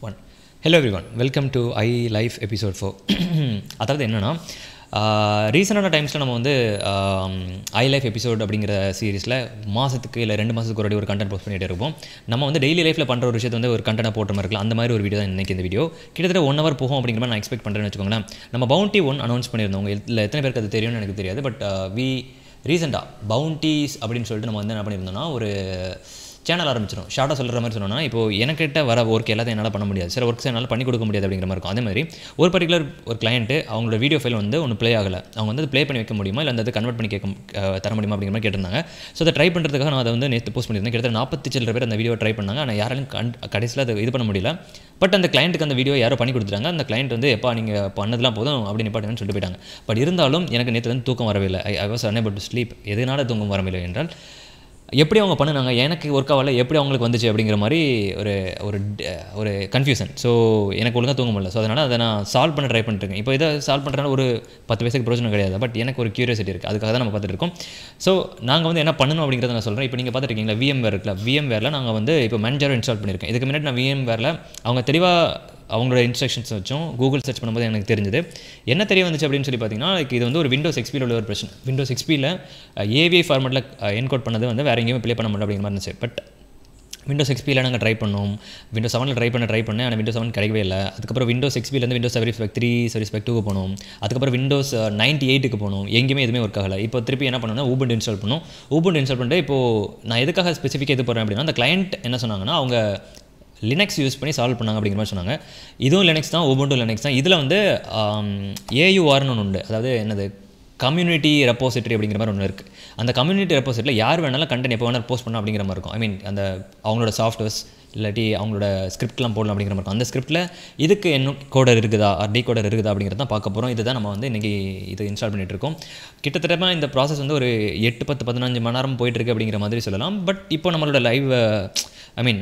1. Hello everyone, welcome to iLife episode 4. அதாவது என்னென்னா ரீசெண்டான டைம்ஸில் நம்ம வந்து iLife எபிசோட் அப்படிங்கிற சீரிஸில் மாதத்துக்கு இல்லை 2 மாதத்துக்கு ஒரு கண்டென்ட் போஸ்ட் பண்ணிகிட்டே இருப்போம். நம்ம வந்து டெய்லி லைஃப்பில் பண்ணுற ஒரு விஷயத்தை வந்து ஒரு கண்டென்ட்டாக போட்ட மாதிரி இருக்கலாம். அந்த மாதிரி ஒரு வீடியோ தான் இன்றைக்கி இந்த வீடியோ. கிட்டத்தட்ட 1 hour போகும் அப்படிங்கிற மாதிரி நான் எக்ஸ்பெக்ட் பண்ணுறேன்னு வச்சுக்கோங்களேன். நம்ம பவுண்டி 1 அனௌன்ஸ் பண்ணியிருந்தோம். இல்லை எத்தனை பேருக்கு அது தெரியும்னு எனக்கு தெரியாது. பட் ரீசெண்டாக பவுண்டீஸ் அப்படின்னு சொல்லிட்டு நம்ம வந்து என்ன பண்ணியிருந்தோம்னா ஒரு சேனல் ஆரம்பிச்சிடும். ஷார்ட்டாக சொல்கிற மாதிரி சொன்னோன்னா, இப்போது எனக்கிட்ட வர ஒர்க் எல்லாத்தையும் என்னால் பண்ண முடியாது, சில ஒர்க்ஸ் என்னால் பண்ணி கொடுக்க முடியாது அப்படிங்கிற மாதிரி இருக்கும். அதே மாதிரி ஒரு பர்டிகுலர் ஒரு கிளையண்ட்டு அவங்களோட வீடியோ ஃபைல் வந்து ஒன்று ப்ளே ஆகலை, அவங்க வந்து ப்ளே பண்ணி வைக்க முடியுமா இல்லை அந்த கன்வெர்ட் பண்ணி தர முடியுமா அப்படிங்கிற மாதிரி கேட்டிருந்தாங்க. ஸோ அதை ட்ரை பண்ணுறதுக்காக நான் அதை வந்து நேற்று போஸ்ட் பண்ணியிருந்தேன். கிட்டத்தட்ட 40 சில்லற பேர் அந்த வீடியோ ட்ரை பண்ணாங்க. ஆனால் யாராலும் கடைசியில் அதை இது பண்ண முடியல. பட் அந்த கிளைண்ட்டுக்கு அந்த வீடியோ யாரோ பண்ணி கொடுத்துட்டாங்க. அந்த கிளைண்ட் வந்து எப்போ நீங்கள் பண்ணதெல்லாம் போதும் அப்படின்னு நிப்பாட்டுன்னு சொல்லிட்டு போயிட்டாங்க. பட் இருந்தாலும் எனக்கு நேற்று வந்து தூக்கம் வரவே இல்லை. I was unable to sleep. எதனால் தூக்கம் வரவில்லை என்றால், எப்படி அவங்க பண்ணினாங்க, எனக்கு ஒர்க் ஆகலை, எப்படி அவங்களுக்கு வந்துச்சு அப்படிங்கிற மாதிரி ஒரு கன்ஃபியூஷன். ஸோ எனக்கு ஒழுங்காக தூங்க முடியல. ஸோ அதனால் அதை நான் சால்வ் பண்ண ட்ரை பண்ணிட்டுருக்கேன். இப்போ இதை சால்வ் பண்ணுறேன்னா ஒரு 10 பைசாக்கு பிரயோஜனம் கிடையாது. பட் எனக்கு ஒரு க்யூரியாசிட்டி இருக்குது, அதுக்காக தான் நம்ம பார்த்துட்டு இருக்கோம். ஸோ நாங்கள் வந்து என்ன பண்ணணும் அப்படிங்கிறத நான் சொல்கிறேன். இப்போ நீங்கள் பார்த்துருக்கீங்களா VMware இருக்குல்ல, VMwareல நாங்கள் வந்து இப்போ Manjaro இன்ஸ்டால் பண்ணியிருக்கேன். இதுக்கு முன்னாடி நான் VMwareல அவங்க தெளிவாக அவங்களோட இன்ஸ்ட்ரக்ஷன்ஸ் வச்சும் கூகுள் சர்ச் பண்ணும்போது எனக்கு தெரிஞ்சது என்ன தெரிய வந்துச்சு அப்படின்னு சொல்லி பார்த்தீங்கன்னா, இது வந்து ஒரு Windows XP உள்ள ஒரு பிரச்சனை. Windows XPயில் AVI ஃபார்மெட்டில் என்கோட் பண்ணது வந்து வேறு எங்கேயுமே ப்ளே பண்ண முடியல அப்படிங்கிற மாதிரி இருந்துச்சு. பட் Windows XPயில் நாங்கள் ட்ரை பண்ணோம், Windows 7 ட்ரை பண்ணேன். ஆனால் Windows 7 கிடைக்கவே இல்லை. அதுக்கப்புறம் Windows XPலேருந்து Windows Service Pack 3 Service Pack 2க்கு போனோம். அதுக்கப்புறம் Windows 98க்கு போனோம். எங்கேயுமே எதுவுமே ஒர்க் ஆகலை. இப்போ திருப்பி என்ன பண்ணோம்னா Ubuntu இன்ஸ்டால் பண்ணோம். Ubuntu இன்ஸ்டால் பண்ணிட்டு இப்போது நான் எதுக்காக ஸ்பெசிஃபிக்காக இது போகிறேன் அப்படின்னா, அந்த கிளைண்ட் என்ன சொன்னாங்கன்னா, அவங்க லினக்ஸ் யூஸ் பண்ணி சால்வ் பண்ணாங்க அப்படிங்கிற மாதிரி சொன்னாங்க. இதுவும் லினக்ஸ் தான், Ubuntu லினக்ஸ் தான். இதில் வந்து AURன்னு ஒன்று உண்டு, அதாவது என்னது கம்யூனிட்டி ரெப்போசிட்டரி அப்படிங்கிற மாதிரி ஒன்று இருக்குது. அந்த கம்யூனிட்டி ரெப்போசிட்டரியில் யார் வேணாலும் கண்டென்ட் எப்போ வேணாலும் போஸ்ட் பண்ணலாம் அப்படிங்கிற மாதிரி இருக்கும். ஐ மீன் அந்த அவங்களோட சாஃப்ட்வேர்ஸ் இல்லாட்டி அவங்களோட ஸ்கிரிப்ட்லாம் போடலாம் அப்படிங்கிற மாதிரி இருக்கும். அந்த ஸ்கிரிப்ட்டில் இதுக்கு என்ன கோடர் இருக்குதா டீகோடர் இருக்குதா அப்படிங்கிறத தான் பார்க்க போகிறோம். இதுதான் நம்ம வந்து இன்றைக்கி இது இன்ஸ்டால் பண்ணிகிட்டு இருக்கோம். கிட்டத்தட்ட இந்த ப்ராசஸ் வந்து ஒரு 8, 10, 15 மணி நேரம் போயிட்டுருக்கு அப்படிங்கிற மாதிரி சொல்லலாம். பட் இப்போ நம்மளோட லைவ்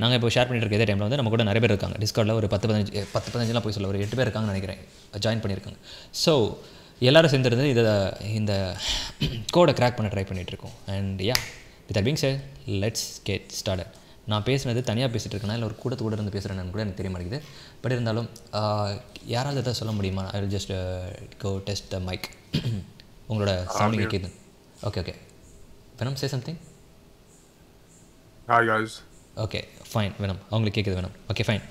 நாங்கள் இப்போ ஷேர் பண்ணிட்டு இருக்க இதே டைமில் வந்து நம்ம கூட நிறைய பேர் இருக்காங்க. டிஸ்கார்டில் ஒரு 10-15 போய் சொல்ல ஒரு 8 பேர் இருக்காங்கன்னு நினைக்கிறேன், ஜாயின் பண்ணியிருக்காங்க. ஸோ எல்லோரும் சேர்ந்துருந்து இந்த கோடை கிராக் பண்ண ட்ரை பண்ணிகிட்ருக்கோம். And with that being set, let's get started. நான் பேசுனது தனியாக பேசிகிட்டு இருக்கேன்னா இல்லை ஒரு கூட இருந்து பேசுகிறேன்னு கூட எனக்கு தெரிய மாட்டேங்குது. பட் இருந்தாலும் யாராவது எதாவது சொல்ல முடியுமா? I will just go test the mic. உங்களோட சவுண்டிங் கேட்குது. Okay Venom, say something. Hi guys. Okay fine Venom, அவங்களுக்கு கேட்குது வெனம். Okay fine.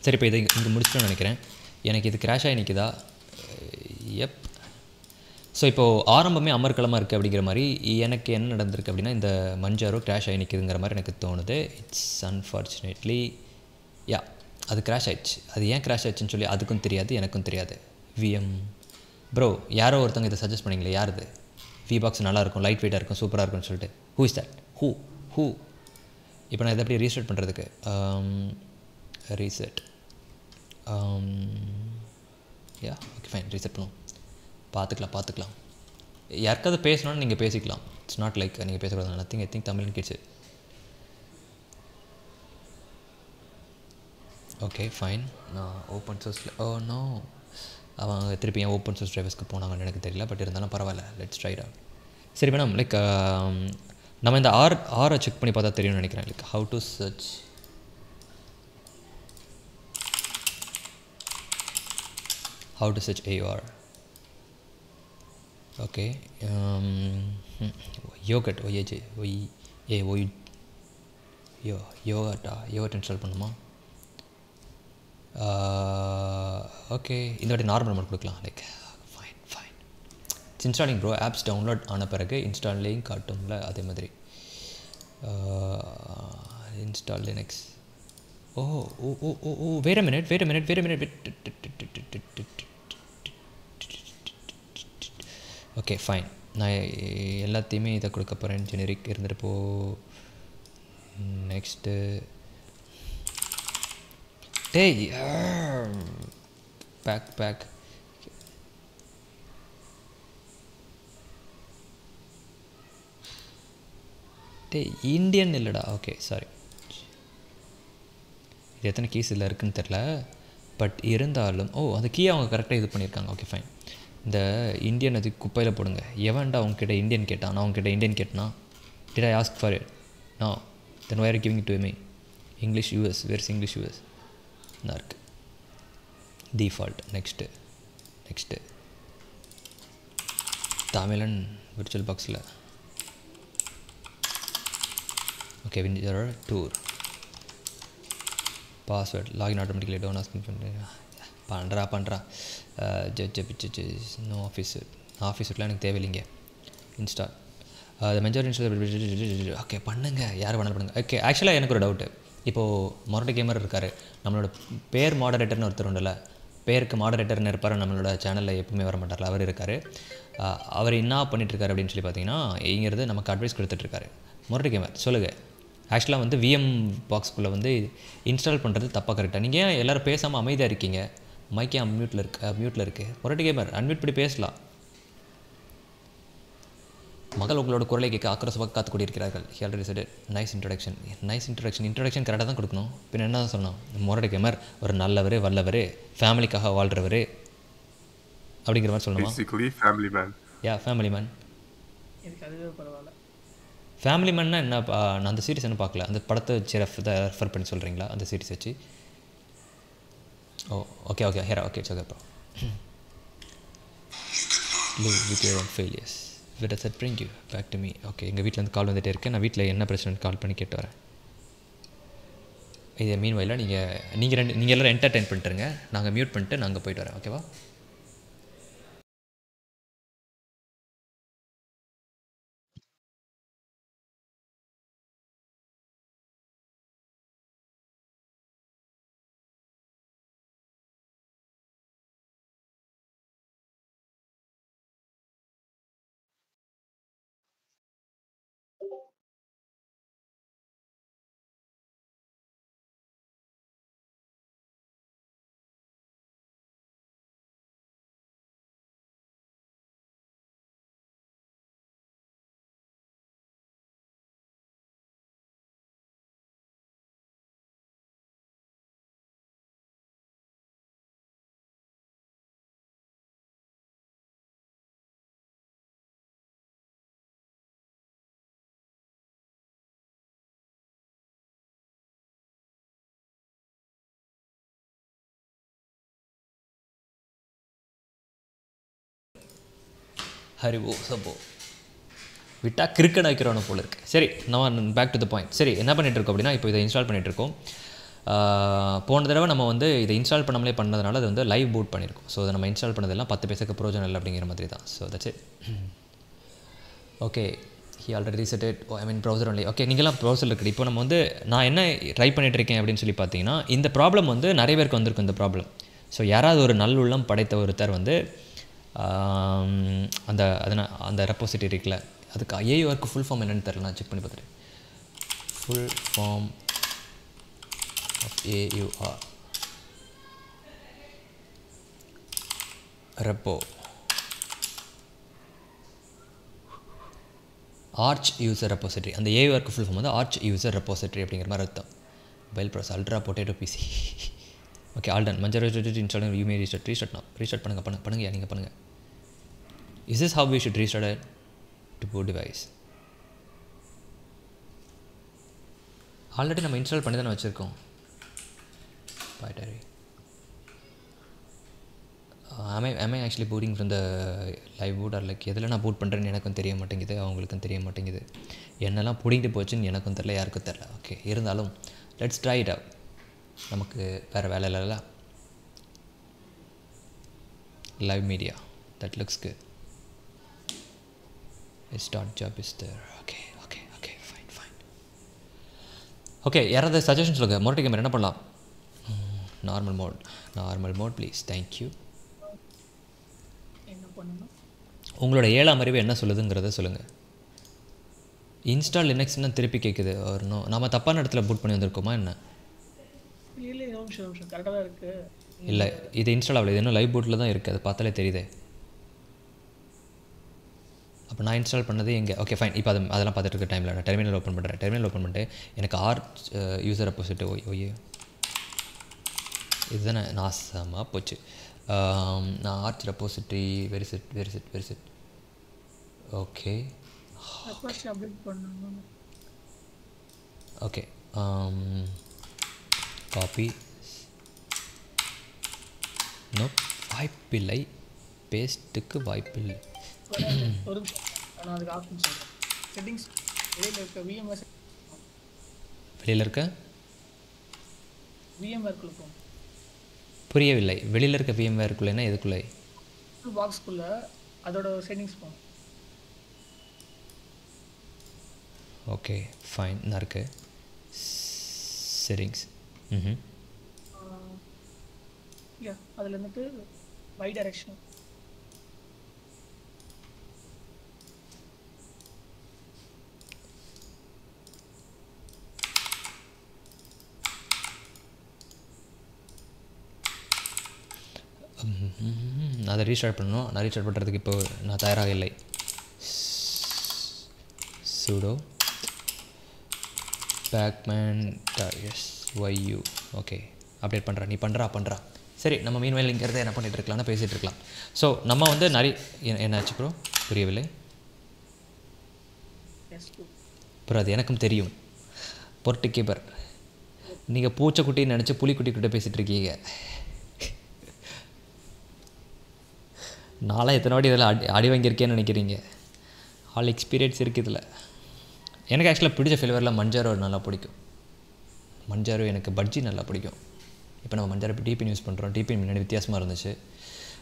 சரி, இப்போ இது இங்கே முடிச்சிட்டோன்னு நினைக்கிறேன். எனக்கு இது கிராஷ் ஆகி நிற்குதா? எப். ஸோ இப்போது ஆரம்பமே அமர்க்களமாக இருக்குது அப்படிங்கிற மாதிரி எனக்கு என்ன நடந்திருக்கு அப்படின்னா, இந்த Manjaro கிராஷ் ஆகி நிற்குதுங்கிற மாதிரி எனக்கு தோணுது. இட்ஸ் அன்ஃபார்ச்சுனேட்லி அது கிராஷ் ஆகிடுச்சு. அது ஏன் கிராஷ் ஆகிடுச்சுன்னு சொல்லி அதுக்கும் தெரியாது, எனக்கும் தெரியாது. ப்ரோ யாரோ ஒருத்தவங்க இதை சஜஸ்ட் பண்ணிங்களே, யார் இது? VBox நல்லாயிருக்கும், லைட் வெயிட்டாக இருக்கும், சூப்பராக இருக்கும்னு சொல்லிட்டு. Who is that? ஹூ இப்போ நான் இதை எப்படி ரீசெட் பண்ணுறதுக்கு? ரீசெட் ஓகே ஃபைன், ரீசெட் பண்ணுவோம். பார்த்துக்கலாம். யாருக்காவது பேசணும்னு நீங்கள் பேசிக்கலாம். இட்ஸ் நாட் லைக் நீங்கள் பேசக்கூடாது. Nothing. I think Tamil kids. Okay fine. நான் ஓப்பன் சோர்ஸில் நோ, அவங்க திருப்பி ஏன் ஓப்பன் சோர்ஸ் டிரைவர்ஸ்க்கு போனாங்கன்னு எனக்கு தெரியல. பட் இருந்தாலும் பரவாயில்ல, லெட்ஸ் ட்ரை இட் அவுட். சரி மேடம், லைக் நம்ம இந்த ஆரை செக் பண்ணி பார்த்தா தெரியும்னு நினைக்கிறேன். Like how to search AUR. Okay yaourt yaourt install பண்ணுமா? ஓகே, இந்த வாட்டி நார்மல் மோட் கொடுக்கலாம். Like fine. It's installing bro. Apps download ஆன பிறகு இன்ஸ்டால்லையும் காட்டும்ல, அதே மாதிரி install Linux. Wait a minute. Okay fine. நான் எல்லாத்தையுமே இதை கொடுக்க போகிறேன். ஜெனரிக் இருந்துட்டு போ. நெக்ஸ்ட்டு பேக் இந்தியன் இல்லைடா. ஓகே சாரி, இது எத்தனை கீஸ் இதில் இருக்குதுன்னு தெரில. பட் இருந்தாலும் அந்த கீயை அவங்க கரெக்டாக இது பண்ணியிருக்காங்க. Okay fine. இந்த இந்தியன் அது குப்பையில் போடுங்க. எவன்டா அவங்ககிட்ட இந்தியன் கேட்டான்? நான் அவங்ககிட்ட இந்தியன் கேட்டனா? Did I ask for it? No. Then why are you giving it to me? English US. Where's English US? தான் இருக்குது. டிஃபால்ட் நெக்ஸ்ட்டு தமிழன் விர்ச்சுவல் பாக்ஸில் ஓகே விஞ்சர் டூர் password login automatically down asking பண்ணுறா நோ ஆஃபீஸ்லாம் எனக்கு தேவையில்லைங்க. இன்ஸ்டால் அது மெஜாரிட்டி இன்ஸ்டால் ஓகே பண்ணுங்கள், யார் வேணாலும் பண்ணுங்கள். ஓகே ஆக்சுவலாக எனக்கு ஒரு டவுட்டு. இப்போது மொரட்டை கேமர் இருக்கார், நம்மளோட பேர் மாடரேட்டர்னு ஒருத்தர் உண்டுல்ல, பேருக்கு மாடரேட்டர்னு இருப்பார், நம்மளோட சேனலில் எப்பவுமே வர மாட்டார்ல, அவர் இருக்கார். அவர் என்ன பண்ணிகிட்ருக்காரு அப்படின்னு சொல்லி பார்த்தீங்கன்னா இங்கிறது நமக்கு அட்வைஸ் கொடுத்துட்ருக்காரு. மொரட்டை கேமர் சொல்லுங்கள், ஆக்சுவலாக வந்து விஎம் பாக்ஸ்குள்ளே வந்து இன்ஸ்டால் பண்ணுறது தப்பாக கரெக்டாக? நீங்கள் ஏன் எல்லோரும் பேசாமல் அமைதியாக இருக்கீங்க? மைக்கே மியூட்டில் இருக்குது. மொரட்டை கேமர் அன்மியூட் பண்ணி பேசலாம். மகள் உங்களோட குரலை கேட்க ஆக்ரோஷமாக காத்து கொண்டிருக்கிறார்கள். ஆல்ரெடி செட் நைஸ் இன்ட்ரடக்ஷன் கரெக்டாக தான் கொடுக்கணும். பின்ன என்ன தான் சொன்னோம்? மொரட்டை கேமர் ஒரு நல்லவர், வல்லவர், ஃபேமிலிக்காக வாழ்கிறவர் அப்படிங்கிற மாதிரி சொல்லணுமா? Family man. ஃபேமிலி மேன்னா என்ன? நான் அந்த சீரிஸ் என்ன பார்க்கல, அந்த படத்தை வச்சு ரெஃபர் பண்ணி சொல்கிறீங்களா? அந்த சீரிஸ் வச்சு okay it's okay bro. live with your own failures. Where does that bring you back to me? Okay, எங்கள் வீட்டிலேருந்து கால் வந்துகிட்டே இருக்கேன். நான் வீட்டில் என்ன பிரச்சனைன்னு கால் பண்ணி கேட்டு வரேன். இதை மீன் வயலில் நீங்கள் எல்லோரும் என்டர்டெயின் பண்ணிட்டுருங்க, நாங்கள் மியூட் பண்ணிட்டு நாங்கள் போயிட்டு வரேன். ஓகேவா? ஹரிவோ சப்போ விட்டால் கிரிக்கெட் வைக்கிறோன்னு போல இருக்குது. சரி, நம்ம பேக் டு த பாயிண்ட். சரி, என்ன பண்ணிகிட்ருக்கோம் அப்படின்னா, இப்போ இதை இன்ஸ்டால் பண்ணிகிட்ருக்கோம். போன தடவை நம்ம வந்து இதை இன்ஸ்டால் பண்ணாமலே பண்ணதுனால அது வந்து லைவ் பூட் பண்ணியிருக்கோம். ஸோ அதை நம்ம இன்ஸ்டால் பண்ணதெல்லாம் 10 பைசாக்கு ப்ரோஜனம் இல்லை அப்படிங்கிற மாதிரி தான். So that's it. Okay, he already resetted browser only. Okay, நீங்களாம் ப்ரௌசரில் இருக்குது. இப்போ நம்ம வந்து நான் என்ன ட்ரை பண்ணிகிட்ருக்கேன் அப்படின்னு சொல்லி பார்த்தீங்கன்னா, இந்த ப்ராப்ளம் வந்து நிறைய பேருக்கு வந்திருக்கும் இந்த ப்ராப்ளம். ஸோ யாராவது ஒரு நல்லுள்ளம் படைத்த ஒருத்தர் வந்து அந்த ரெப்போசிட்டரி இருக்குல்ல, அதுக்கு ஏயுஆருக்கு ஃபுல் ஃபார்ம் என்னென்னு தெரில, நான் செக் பண்ணி பார்த்துட்டேன். Full form of AUR repo Arch user repository. அந்த ஏயுஆருக்கு ஃபுல் ஃபார்ம் வந்து ஆர்ச் யூசர் ரெப்போசிட்டரி அப்படிங்கிற மாதிரி அர்த்தம். Mobile pros ultra potato PC. Okay, all done. மஞ்சள் இன்ஸ்டால் யூ மே ரீஸ்டார்ட் பண்ணுங்கள் நீங்கள் பண்ணுங்கள். Is this how we should restart to boot device? Already நம்ம இன்ஸ்டால் பண்ணி தானே வச்சுருக்கோம். am I actually booting from the live boot or like எதில் நான் பூட் பண்ணுறேன்னு எனக்கும் தெரிய மாட்டேங்குது, அவங்களுக்கும் தெரிய மாட்டேங்குது. என்னெல்லாம் பிடிங்கிட்டு போச்சுன்னு எனக்கும் தெரில, யாருக்கும் தெரில. ஓகே, இருந்தாலும் லெட்ஸ் ட்ரை இட் அவுட். நமக்கு வேறு வேலை இல்லைல்ல. Live media, that looks good. Start job is there. Okay, fine. Okay, யாராவது சஜஷன் சொல்லுங்கள். மொரட்டை கேமர் என்ன பண்ணலாம்? Normal mode please. தேங்க்யூ. உங்களோட 7ஆம் அறிவு என்ன சொல்லுதுங்கிறத சொல்லுங்கள். இன்ஸ்டால் லினக்ஸ்ன்னு திருப்பி கேட்குது. வரணும், நம்ம தப்பான இடத்துல பூட் பண்ணி வந்திருக்கோமா என்ன? இல்லை, இது இன்ஸ்டால் ஆகல, இது இன்னும் லைவ் பூட்டில் தான் இருக்குது. அது பார்த்தாலே தெரியுது. அப்போ நான் இன்ஸ்டால் பண்ணது எங்கே? Okay fine. இப்போ அதெல்லாம் பார்த்துட்டு இருக்க டைமில் நான் டெர்மினல் ஓப்பன் பண்ணுறேன். டெர்மினல் ஓப்பன் பண்ணிட்டு எனக்கு ஆர்ச் யூசர் ரெப்போசிட்டரி ஓயே இதுதானே நாசமாக போச்சு. நான் Arch repository very set. Okay copy no, வாய்ப்பில்லை. பேஸ்ட்டுக்கு வாய்ப்பில்லை. வராது. ஒரு நிமிஷம். நான் அதுக்கு ஆப்ஷன் சொல்கிறேன். செட்டிங்ஸ் வெளியில் இருக்க விஎம்ஆர் வெளியில் இருக்க விஎம்ஆர்க்குள்ளே போகும். புரியவில்லை. வெளியில் இருக்க VMwareக்குள்ளேன்னா எதுக்குள்ளே? பாக்ஸ்க்குள்ளே அதோட செட்டிங்ஸ் போகும். ஓகே ஃபைன், நான் இருக்கு செட்டிங்ஸ். யா அதில் இருந்துட்டு பை டைரக்ஷன் நான் அதை ரீஸ்டார்ட் பண்ணணும். நான் ரீஸ்டார்ட் பண்ணுறதுக்கு இப்போ நான் தயாராக இல்லை. sudo pacman-yu. ஓகே அப்டேட் பண்ணுறேன். நீ பண்ணுறா. சரி, நம்ம மீன்வேல் இங்கிறத என்ன பண்ணிகிட்டு இருக்கலாம்னா பேசிகிட்டு இருக்கலாம். ஸோ நம்ம வந்து நிறைய என்னாச்சு ப்ரோ? புரியவில்லை ப்ரோ. அது எனக்கும் தெரியும். பொர்ட்டு கீப்பர், நீங்கள் பூச்சைக்குட்டின்னு நினச்சி புலிக்குட்டிக்கிட்ட பேசிகிட்டு இருக்கீங்க. நான்லாம் எத்தனை வாட்டி இதில் அடி வாங்கியிருக்கேன்னு நினைக்கிறீங்க? ஆல் எக்ஸ்பீரியன்ஸ் இருக்குது இதில். எனக்கு ஆக்சுவலாக பிடிச்ச ஃப்ளேவரில் மஞ்சாரோ நல்லா பிடிக்கும். மஞ்சாரோ எனக்கு பஜ்ஜி நல்லா பிடிக்கும். இப்போ நம்ம மஞ்சாரோ இப்போ டிபின் யூஸ் பண்ணுறோம். டிபின் முன்னாடி வித்தியாசமாக இருந்துச்சு.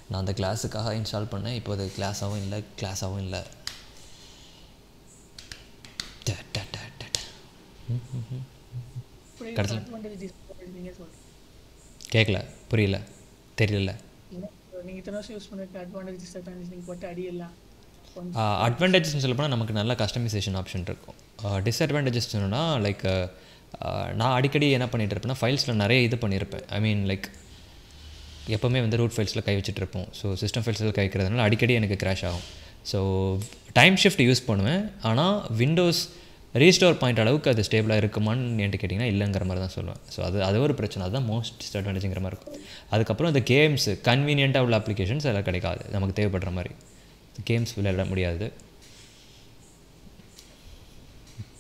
நான் அந்த கிளாஸுக்காக இன்ஸ்டால் பண்ணேன். இப்போ அது கிளாஸாகவும் இல்லை. கேட்கல, புரியல, தெரியல. நீங்கள் இத்தனை வருஷம் யூஸ் பண்ணிருக்க அட்வான்டேஜ் டிஸ்அட்வான்டேஜ் நீங்கள் போட்டு அடியெல்லாம் அட்வான்டேஜஸ்ன்னு சொல்ல போனால் நமக்கு நல்ல கஸ்டமைசேஷன் ஆப்ஷன் இருக்கும். டிஸ்அட்வான்டேஜஸ் சொன்னோன்னா லைக் நான் அடிக்கடி என்ன பண்ணிகிட்டு இருப்பேன்னா ஃபைல்ஸில் நிறைய இது பண்ணியிருப்பேன். ஐ மீன் லைக் எப்போவுமே வந்து ரூட் ஃபைல்ஸில் கை வச்சுட்ருப்போம். ஸோ சிஸ்டம் ஃபைல்ஸில் கை வைக்கிறதுனால அடிக்கடி எனக்கு கிராஷ் ஆகும். ஸோ டைம் ஷிஃப்ட் யூஸ் பண்ணுவேன். ஆனால் விண்டோஸ் ரீஸ்டோர் பாயிண்ட் அளவுக்கு அது ஸ்டேபிளாக இருக்குமான்னு என்கிட்ட கேட்டிங்கன்னா இல்லைங்கிற மாதிரி தான் சொல்லுவேன். ஸோ அது ஒரு பிரச்சனை. அதுதான் மோஸ்ட் டிஸ்அட்வான்டேஜுங்கிற மாதிரி இருக்கும். அதுக்கப்புறம் இந்த கேம்ஸ் கன்வீனியண்ட்டாக உள்ள அப்ளிகேஷன்ஸ் அதெல்லாம் கிடைக்காது நமக்கு தேவைப்படுற மாதிரி. கேம்ஸ் விளையாட முடியாது.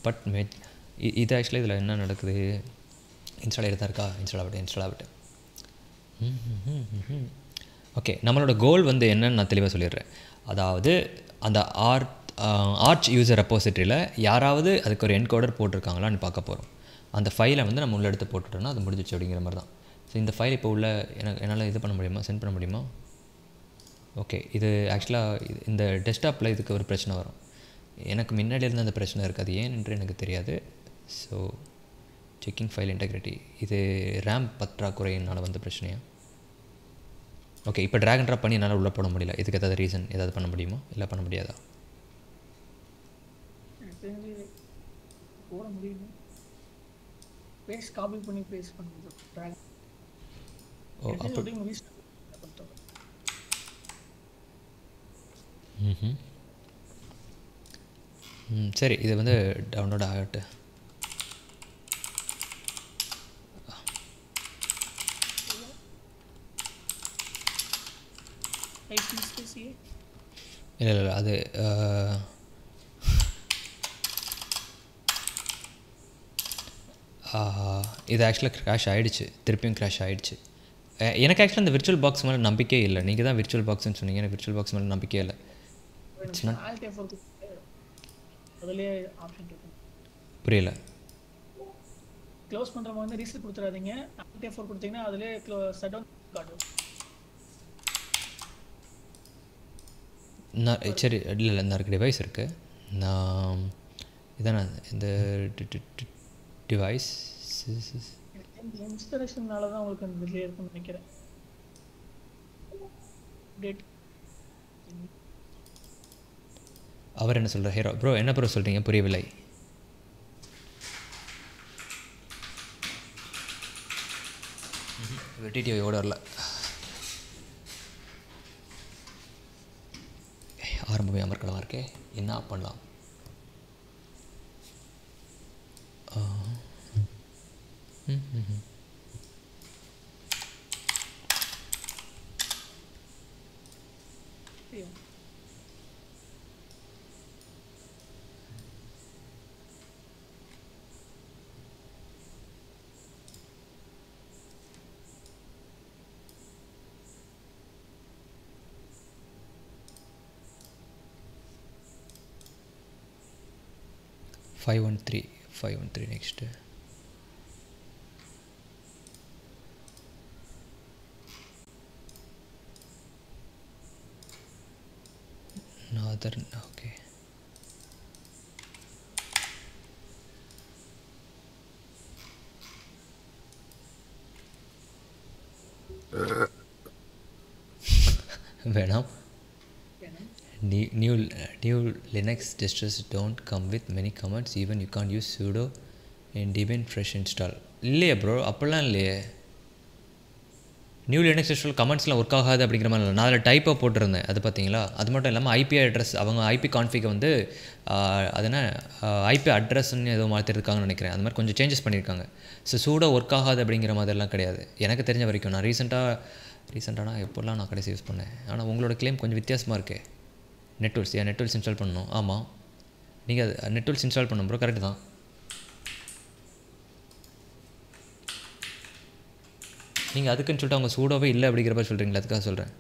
பட் இது ஆக்சுவலி இதில் என்ன நடக்குது? இன்ஸ்டால் ஆகிட்டு தான் இருக்கா? இன்ஸ்டால் ஆகட்டும். ஓகே, நம்மளோட கோல் வந்து என்னன்னு நான் தெளிவாக சொல்லிடுறேன். அதாவது அந்த ஆர்ச் யூசர் ரெப்போசிட்டரியில் யாராவது அதுக்கு ஒரு என்கோடர் போட்டிருக்காங்களான்னு பார்க்க போகிறோம். அந்த ஃபைலை வந்து நம்ம உள்ள எடுத்து போட்டுட்டோம்னா அது முடிஞ்சிச்சு அப்படிங்கிற மாதிரி தான். ஸோ இந்த ஃபைல் இப்போ உள்ள என்னால் இது பண்ண முடியுமா, சென்ட் பண்ண முடியுமா? ஓகே, இது ஆக்சுவலாக இந்த டெஸ்க்டாப்பில் இதுக்கு ஒரு பிரச்சனை வரும். எனக்கு முன்னாடி இருந்த அந்த பிரச்சனை இருக்காது, ஏன் என்று எனக்கு தெரியாது. ஸோ செக்கிங் ஃபைல் இன்டெகிரிட்டி, இது ரேம் பற்றாக்குறையினால் வந்த பிரச்சனையா? ஓகே, இப்போ ட்ராக் அண்ட் ட்ராப் பண்ணி என்னால் உள்ளே போட முடியல. இதுக்கு ஏதாவது ரீசன் ஏதாவது பண்ண முடியுமா, இல்லை பண்ண முடியாதா? போட முடியும். பேஸ்ட் காப்பி பண்ணி பேஸ்ட் பண்ணுறது. ஓ அப்படி சரி, இது வந்து டவுன்லோட் ஆகட்டு. இல்லை அது இது ஆக்சுவலாக க்ராஷ் ஆகிடுச்சு, திருப்பியும் க்ராஷ் ஆகிடுச்சு. எனக்கு ஆக்சுவலாக இந்த விர்ச்சுவல் பாக்ஸ் மேலே நம்பிக்கையே இல்லை. நீங்கள் தான் விர்ச்சுவல் பாக்ஸ்ன்னு சொன்னீங்க, எனக்கு விர்ச்சுவல் பாக்ஸ் மேலே நம்பிக்கையே இல்லை. புரியல. க்ளோஸ் பண்ணுற மாதிரி வந்து ரீசெட் கொடுத்துடாதீங்க. Alt F4 கொடுத்தீங்கன்னா அதிலே ஷட் டவுன் காட்டும். சரி, இல்லை இந்த இருக்கு டிவைஸ் இருக்குது. நான் இதானே இந்த டிவைஸ் இன்ஸ்டாலேஷன்னால தான் உங்களுக்கு அந்த டிலே இருக்குன்னு நினைக்கிறேன். டேட் அவர் என்ன சொல்கிறார்? ஹீரோ ப்ரோ என்ன ப்ரோ சொல்கிறீங்க? புரியவில்லை. டிடிஓ ஓட வரல. ஆரம்பமே அமர்க்கலமாக இருக்கே, என்ன பண்ணலாம்? 513 next. Northern, okay. Venom. New Linux distros don't come with many commands. Even you can't use sudo and debian fresh install. இல்லையே ப்ரோ, அப்படிலாம் இல்லையே. நியூ லினக்ஸ் டிஸ்ட்ரோல் கமெண்ட்ஸ்லாம் ஒர்க் ஆகாது அப்படிங்கிற மாதிரி இல்லை. நான் அதில் டைப்பாக போட்டிருந்தேன், அது பார்த்தீங்களா? அது மட்டும் இல்லாமல் ஐபி அட்ரஸ், அவங்க ஐபி கான்ஃபிகை வந்து அது என்ன ஐபி அட்ரஸ்ன்னு ஏதோ மாற்றிருக்காங்கன்னு நினைக்கிறேன். அது மாதிரி கொஞ்சம் சேஞ்சஸ் பண்ணியிருக்காங்க. ஸோ சூடாக ஒர்க் ஆகாது அப்படிங்கிற மாதிரிலாம் கிடையாது எனக்கு தெரிஞ்ச வரைக்கும். நான் ரீசெண்டானா எப்போல்லாம் நான் கடைசி யூஸ் பண்ணேன். ஆனால் உங்களோட கிளைம் கொஞ்சம் வித்தியாசமாக இருக்கே. நெட்டூல்ஸ் நெட்டூல்ஸ் இன்ஸ்டால் பண்ணணும். ஆமாம், நீங்கள் நெட்டூல்ஸ் இன்ஸ்டால் பண்ணணும் ப்ரோ, கரெக்டு தான். நீங்கள் அதுக்குன்னு சொல்லிட்டு அவங்க சூடாகவே இல்லை அப்படிங்கிற மாதிரி சொல்கிறீங்களா? அதுக்காக சொல்கிறேன்.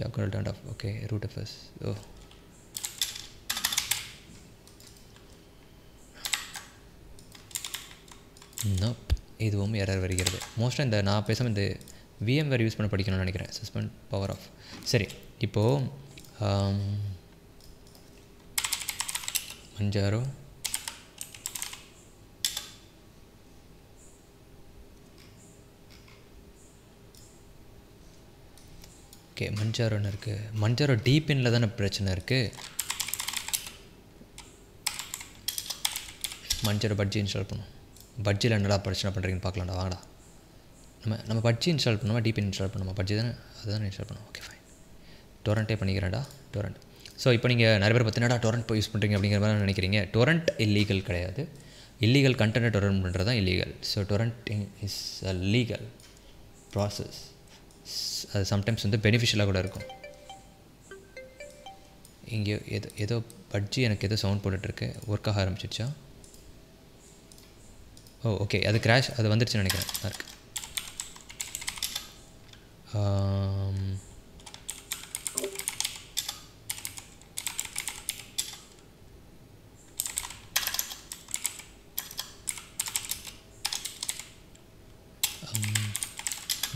Jackal turn off, okay. Root FS, oh nope, இதுவும் எரர் வருகிறது. மோஸ்ட்டாக இந்த நான் பேசாமல் இந்த VMware யூஸ் பண்ண படிக்கணும்னு நினைக்கிறேன். Suspend power off. சரி, இப்போது மஞ்சாரோ ஓகே. மஞ்சாரோன்னு இருக்குது. மஞ்சாரோ டீப்பின்ல தானே பிரச்சனை இருக்குது. மஞ்சாரோ பட்ஜி இன்ஸ்டால் பண்ணும். பட்ஜியில் என்னடா பிரச்சனை பண்ணுறீங்கன்னு பார்க்கலாம்டா, வாங்கடா. நம்ம பட்ஜி இன்ஸ்டால் பண்ணுமா, டிபின் இன்ஸ்டால் பண்ணுமா? பட்ஜி தானே, அதுதான் இன்ஸ்டால் பண்ணுவோம். Okay fine. டொரண்ட்டே பண்ணிக்கிறேன்டா, டொரண்ட். ஸோ இப்போ நீங்கள் நிறைய பேர் பார்த்தீங்கன்னா டொரண்ட் போய் யூஸ் பண்ணுறீங்க அப்படிங்கிற மாதிரி நினைக்கிறீங்க. டொரண்ட் இல்லீகல் கிடையாது. இல்லீகல் கண்டென்ட் டொரண்ட் பண்ணுறது தான் illegal. So torrenting is a legal process. அது சம்டைம்ஸ் வந்து பெனிஃபிஷியலாக கூட இருக்கும். இங்கே ஏதோ பட்ஜி எனக்கு ஏதோ சவுண்ட் போட்டுட்ருக்கு. ஒர்க் ஆக ஆரம்பிச்சிடுச்சா? ஓ ஓகே, அது கிராஷ், அது வந்துடுச்சுன்னு நினைக்கிறேன். இருக்கு.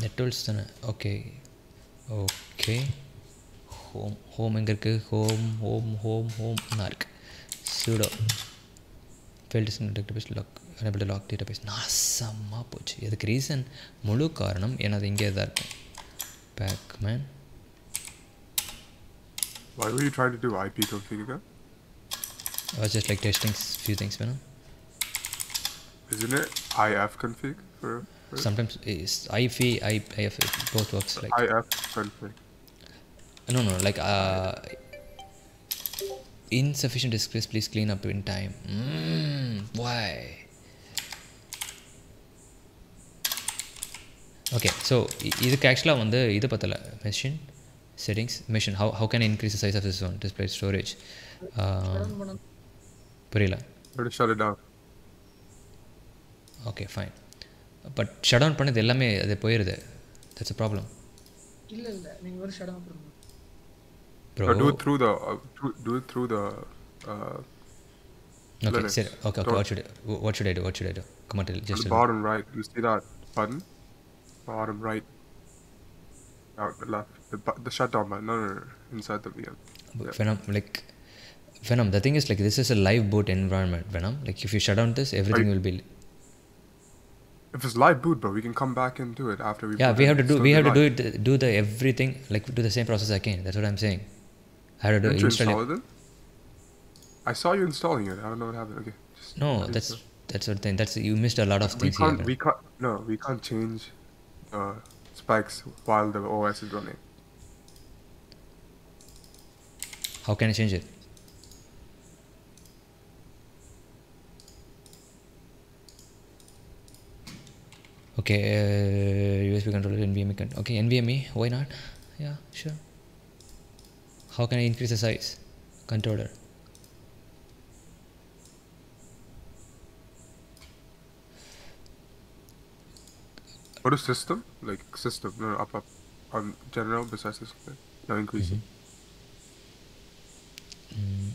நெட்வொர்க்ஸ் தானே, ஓகே ஓகே. ஹோம் எங்கே இருக்குது? ஹோம்னா இருக்குது. Sudo failed database lock, enable lock database. நாசமாக போச்சு. அதுக்கு ரீசன் முழு காரணம் எனது இங்கே தான் இருக்கும். Pac-Man. Why were you trying to do IP config again? I was just like testing few things, you know. Isn't it IF config for Sometimes it's IF both works like IF config. No, like insufficient disk space, please clean up in time. Why? Okay, so இதுக்கு ஆக்சுவலாக வந்து இது பத்தல. Machine settings, machine how can I increase the size of this one? Display storage. புரியல. Shut it down. Okay, fine. But shut down பண்ணது எல்லாமே அது போயிடுது. That's a problem. இல்லை நீங்கள் ஒரு ஷட் டவுன் பண்ணுங்க. Bro, do it through the okay, Linux. Okay. What should I do? Come on, just the bottom right. You see that button? Bottom right. Out the left. The shutdown button. No. Inside the VM. Venom, the thing is like this is a live boot environment, Venom. Like if you shut down this, everything will be. If it's live boot, bro, we can come back and do it after we. Yeah, we have to do the everything, like do the same process again. That's what I'm saying. I have to install it. I saw you installing it. I don't know what happened. Okay. No, that's the thing. You missed a lot of things here. We can't change specs while the OS is running. How can I change it? Okay, USB controller, NVMe. Okay, NVMe, why not? Yeah, sure. How can I increase the size? Controller. What is system? Like system, no, up, on general besides this, no increasing.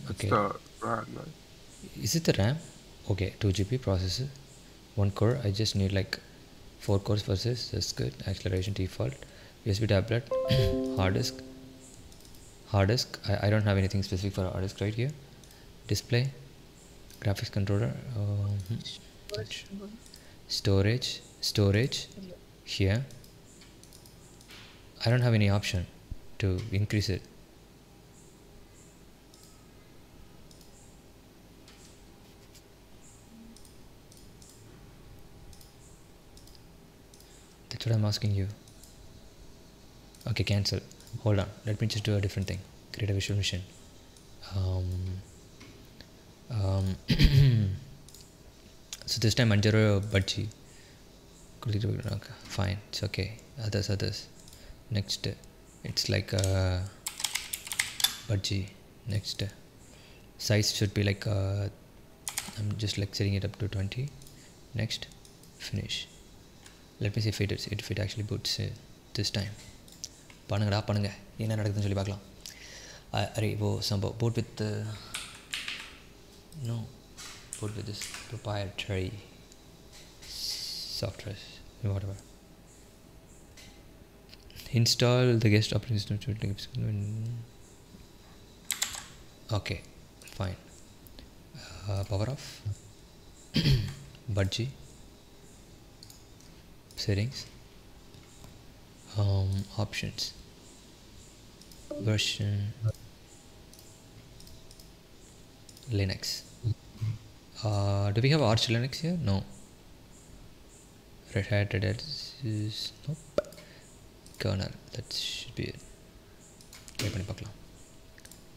It's Okay. the RAM, right? Is it the RAM? Okay, 2 GB processor, 1 core. I just need like 4 cores versus that's good. Acceleration default, USB tablet, hard disk. I don't have anything specific for hard disk right here. Display, graphics controller, storage here. I don't have any option to increase it. That's what I'm asking you. Okay, cancel. Hold on. Let me just do a different thing. Create a visual mission. So this time Manjaro Budgie. Fine. It's okay. Others. Next. It's like Budgie. Next. Size should be like I'm just like setting it up to 20. Next. Finish. Let me see if it actually boots this time. பண்ணுங்க என்ன நடக்குதுன்னு சொல்லி பார்க்கலாம். அரே ஓ Sambhav boot with this proprietary software, whatever. Install the guest operating system. Okay, fine. Power off. Budgie. Settings. Options. Version Linux. Do we have Arch Linux here? No. Red Hat is nope. Kernel, that should be it. Try பண்ணி பார்க்கலாம்.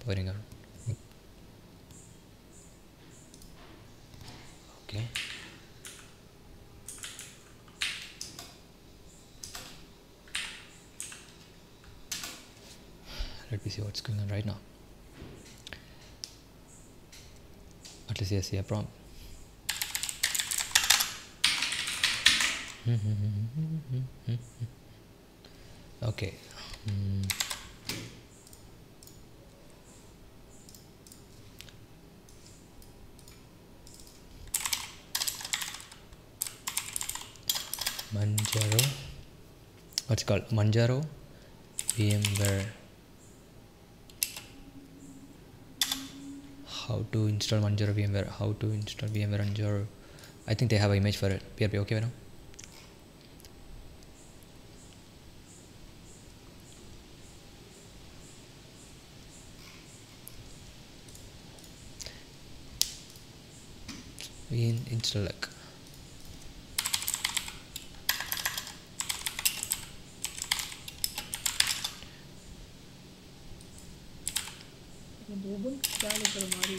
Powering on. Okay. Let me see what's going on right now. At least I see a prompt. Okay. Manjaro. What's it called? Manjaro VMware. How to install Manjaro VMware? How to install VMware Manjaro? I think they have an image for it. PRP, okay now? We install like இந்த Ubuntu stall இருக்கிற மாதிரி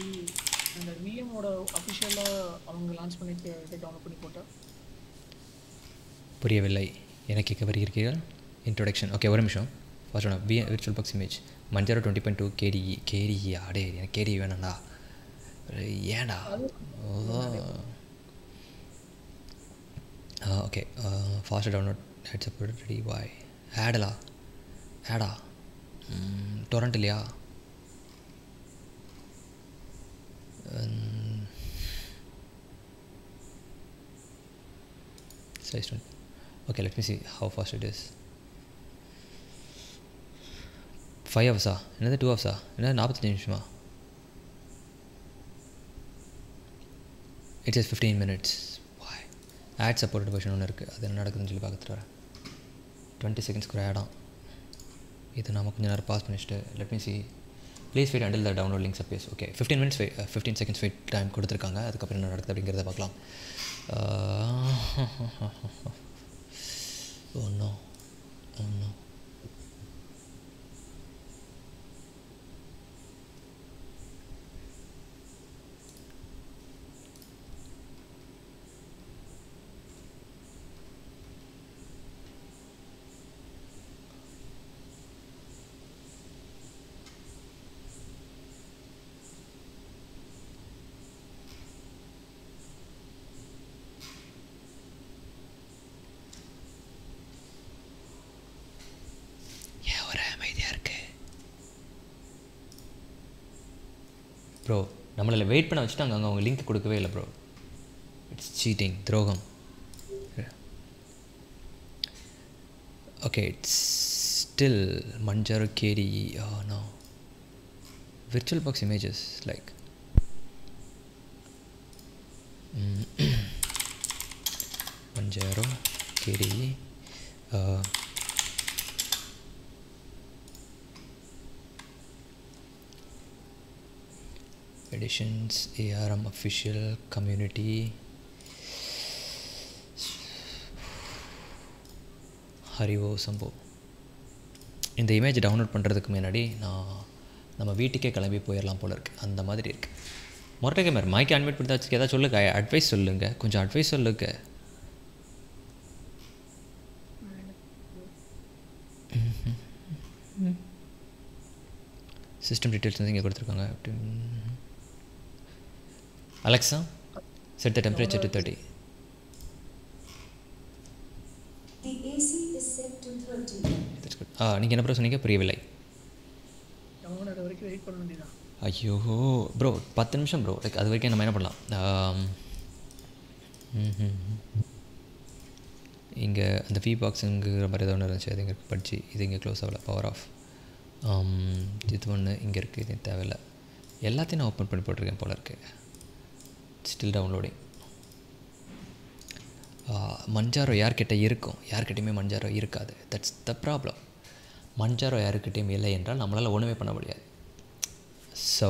அந்த விஎம்மோட அஃபிஷியலாக அவங்க launch பண்ணி download பண்ணி போட்டால் புரியவில்லை எனக்கு கேட்க வருகிறீர்கள் இன்ட்ரொடக்ஷன் ஓகே ஒரு நிமிஷம் ஃபர்ஸ்ட் ஒன்று virtual box image Manjaro 20.2 KDE ஆடே எனக்கு கேடிஇ வேணாம்டா ஏன்டா okay fast download ad support ready வாய் ஆடா டொரண்ட் இல்லையா size 20. Okay, let me see how fast it is. 5 hours என்னது 2 hours என்னது 45 நிமிஷமா it is 15 minutes. Why? Ad supported version ஒன்று இருக்குது அது என்ன நடக்குதுன்னு சொல்லி பார்த்துட்டு வரேன் 20 seconds கூட ஆடாம் இது நாம் கொஞ்சம் நேரம் பாஸ் பண்ணிவிட்டு let me see. Please wait until the download links appears. Okay, 15 minutes wait, 15 seconds wait time கொடுத்துருக்காங்க அதுக்கப்புறம் என்ன நடக்குது அப்படிங்கிறத பார்க்கலாம். Oh no. ப்ரோ நம்மளை வெயிட் பண்ண வச்சுட்டு அங்கே அவங்க லிங்க் கொடுக்கவே இல்லை ப்ரோ. இட்ஸ் சீட்டிங், துரோகம். Okay, it's still Manjaro KDE. Oh no, VirtualBox images like Manjaro KDE. Editions, ARM official, community. ஹரிவோ சம்போ. இந்த இமேஜ் டவுன்லோட் பண்ணுறதுக்கு முன்னாடி நம்ம வீட்டுக்கே கிளம்பி போயிடலாம் போல இருக்குது, அந்த மாதிரி இருக்குது. மொரட்டை கேமர் மைக் அன்வைட் பண்ணி வச்சுக்க, ஏதாவது சொல்லுங்க, அட்வைஸ் சொல்லுங்கள், கொஞ்சம் அட்வைஸ் சொல்லுங்க. சிஸ்டம் டீட்டெயில்ஸ் வந்து இங்கே கொடுத்துருக்காங்க. Alexa, set the temperature to 30. The AC is set to 30. That's good. நீங்கள் என்ன ப்ரோ சொன்னீங்க? புரியவில்லை. வரைக்கும் வெயிட் பண்ண வேண்டியதான். ஐயோ ப்ரோ 10 நிமிஷம் ப்ரோ, லைக் அது வரைக்கும் நம்ம என்ன பண்ணலாம், இங்கே அந்த ஃபீ பாக்ஸுங்கிற மாதிரி ஏதோ ஒன்று இருந்துச்சு, அது இங்கே படிச்சு இது இங்கே க்ளோஸ் ஆகல, பவர் ஆஃப். இது ஒன்று இங்கே இருக்குது, இது தேவையில்லை. எல்லாத்தையும் நான் ஓப்பன் பண்ணி போட்டிருக்கேன் போல இருக்குது. Still downloading. மஞ்சாரோ யார்கிட்ட இருக்கும்? யார்கிட்டையுமே மஞ்சாரோ இருக்காது. That's the problem. மஞ்சாரோ யாருக்கிட்டையும் இல்லை என்றால் நம்மளால் ஒன்றுமே பண்ண முடியாது. ஸோ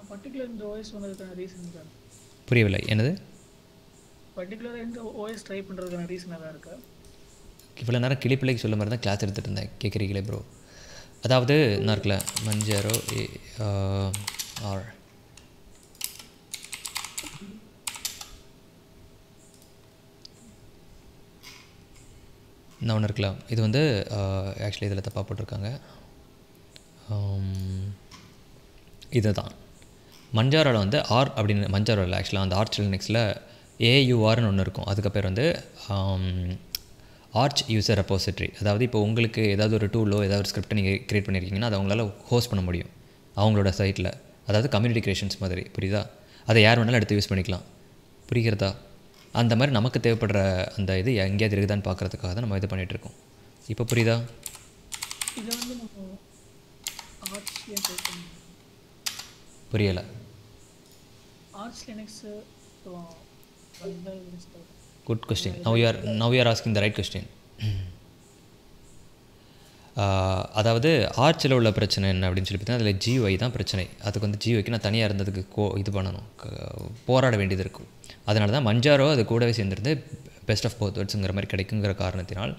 பர்டிகுலர் இந்த ஓஎஸ் வந்ததுக்கான ரீசன் தான் புரியவில்லை. என்னது? பர்டிகுலராக இந்த ஓஎஸ் ட்ரை பண்ணுறதுக்கான ரீசன் எதாவது இருக்கா? இவ்வளோ நேரம் கிளிப்பிள்ளைக்கு சொல்ல மாதிரி தான் கிளாஸ் எடுத்துகிட்டு இருந்தேன், கேட்குறீங்களே ப்ரோ. அதாவது என்ன இருக்குல்ல, மஞ்சாரோ ஆர் நான் ஒன்று இருக்கலாம். இது வந்து ஆக்சுவலி இதில் தப்பாக போட்டிருக்காங்க. இது தான் மஞ்சாரோவில் வந்து ஆர் அப்படின்னு மஞ்சாரோவில் ஆக்சுவலாக அந்த ஆர்ச் லினக்ஸில் ஏயூஆர்னு ஒன்று இருக்கும். அதுக்கு பேர் வந்து ஆர்ச் யூசர் ரெப்போசிட்ரி. அதாவது இப்போ உங்களுக்கு ஏதாவது ஒரு டூலோ ஏதாவது ஒரு ஸ்கிரிப்டை நீங்கள் க்ரியேட் பண்ணியிருக்கீங்கன்னா அதை அவங்களால ஹோஸ்ட் பண்ண முடியும் அவங்களோட சைட்டில். அதாவது கம்யூனிட்டி க்ரியேஷன்ஸ் மாதிரி, புரியுதா? அதை யார் வேணாலும் எடுத்து யூஸ் பண்ணிக்கலாம், புரிகிறதா? அந்த மாதிரி நமக்கு தேவைப்படுற அந்த இது எங்கேயாவது இருக்குதான்னு பார்க்குறதுக்காக தான் நம்ம இது பண்ணிகிட்ருக்கோம். இப்போ புரியுதா? இதை வந்து நம்ம புரியலை. Arch Linux good question. Now you are asking the right question. அதாவது ஆர்ச்சில் உள்ள பிரச்சனை என்ன அப்படின்னு சொல்லி பார்த்தீங்கன்னா அதில் ஜிஒய் தான் பிரச்சனை. அதுக்கு வந்து ஜிஒய்க்கு நான் தனியாக இருந்ததுக்கு இது பண்ணணும், போராட வேண்டியது இருக்கும். அதனால தான் மஞ்சாரோ அது கூடவே சேர்ந்துருந்து பெஸ்ட் ஆஃப் போத் வேர்ட்ஸுங்கிற மாதிரி கிடைக்குங்கிற காரணத்தினால்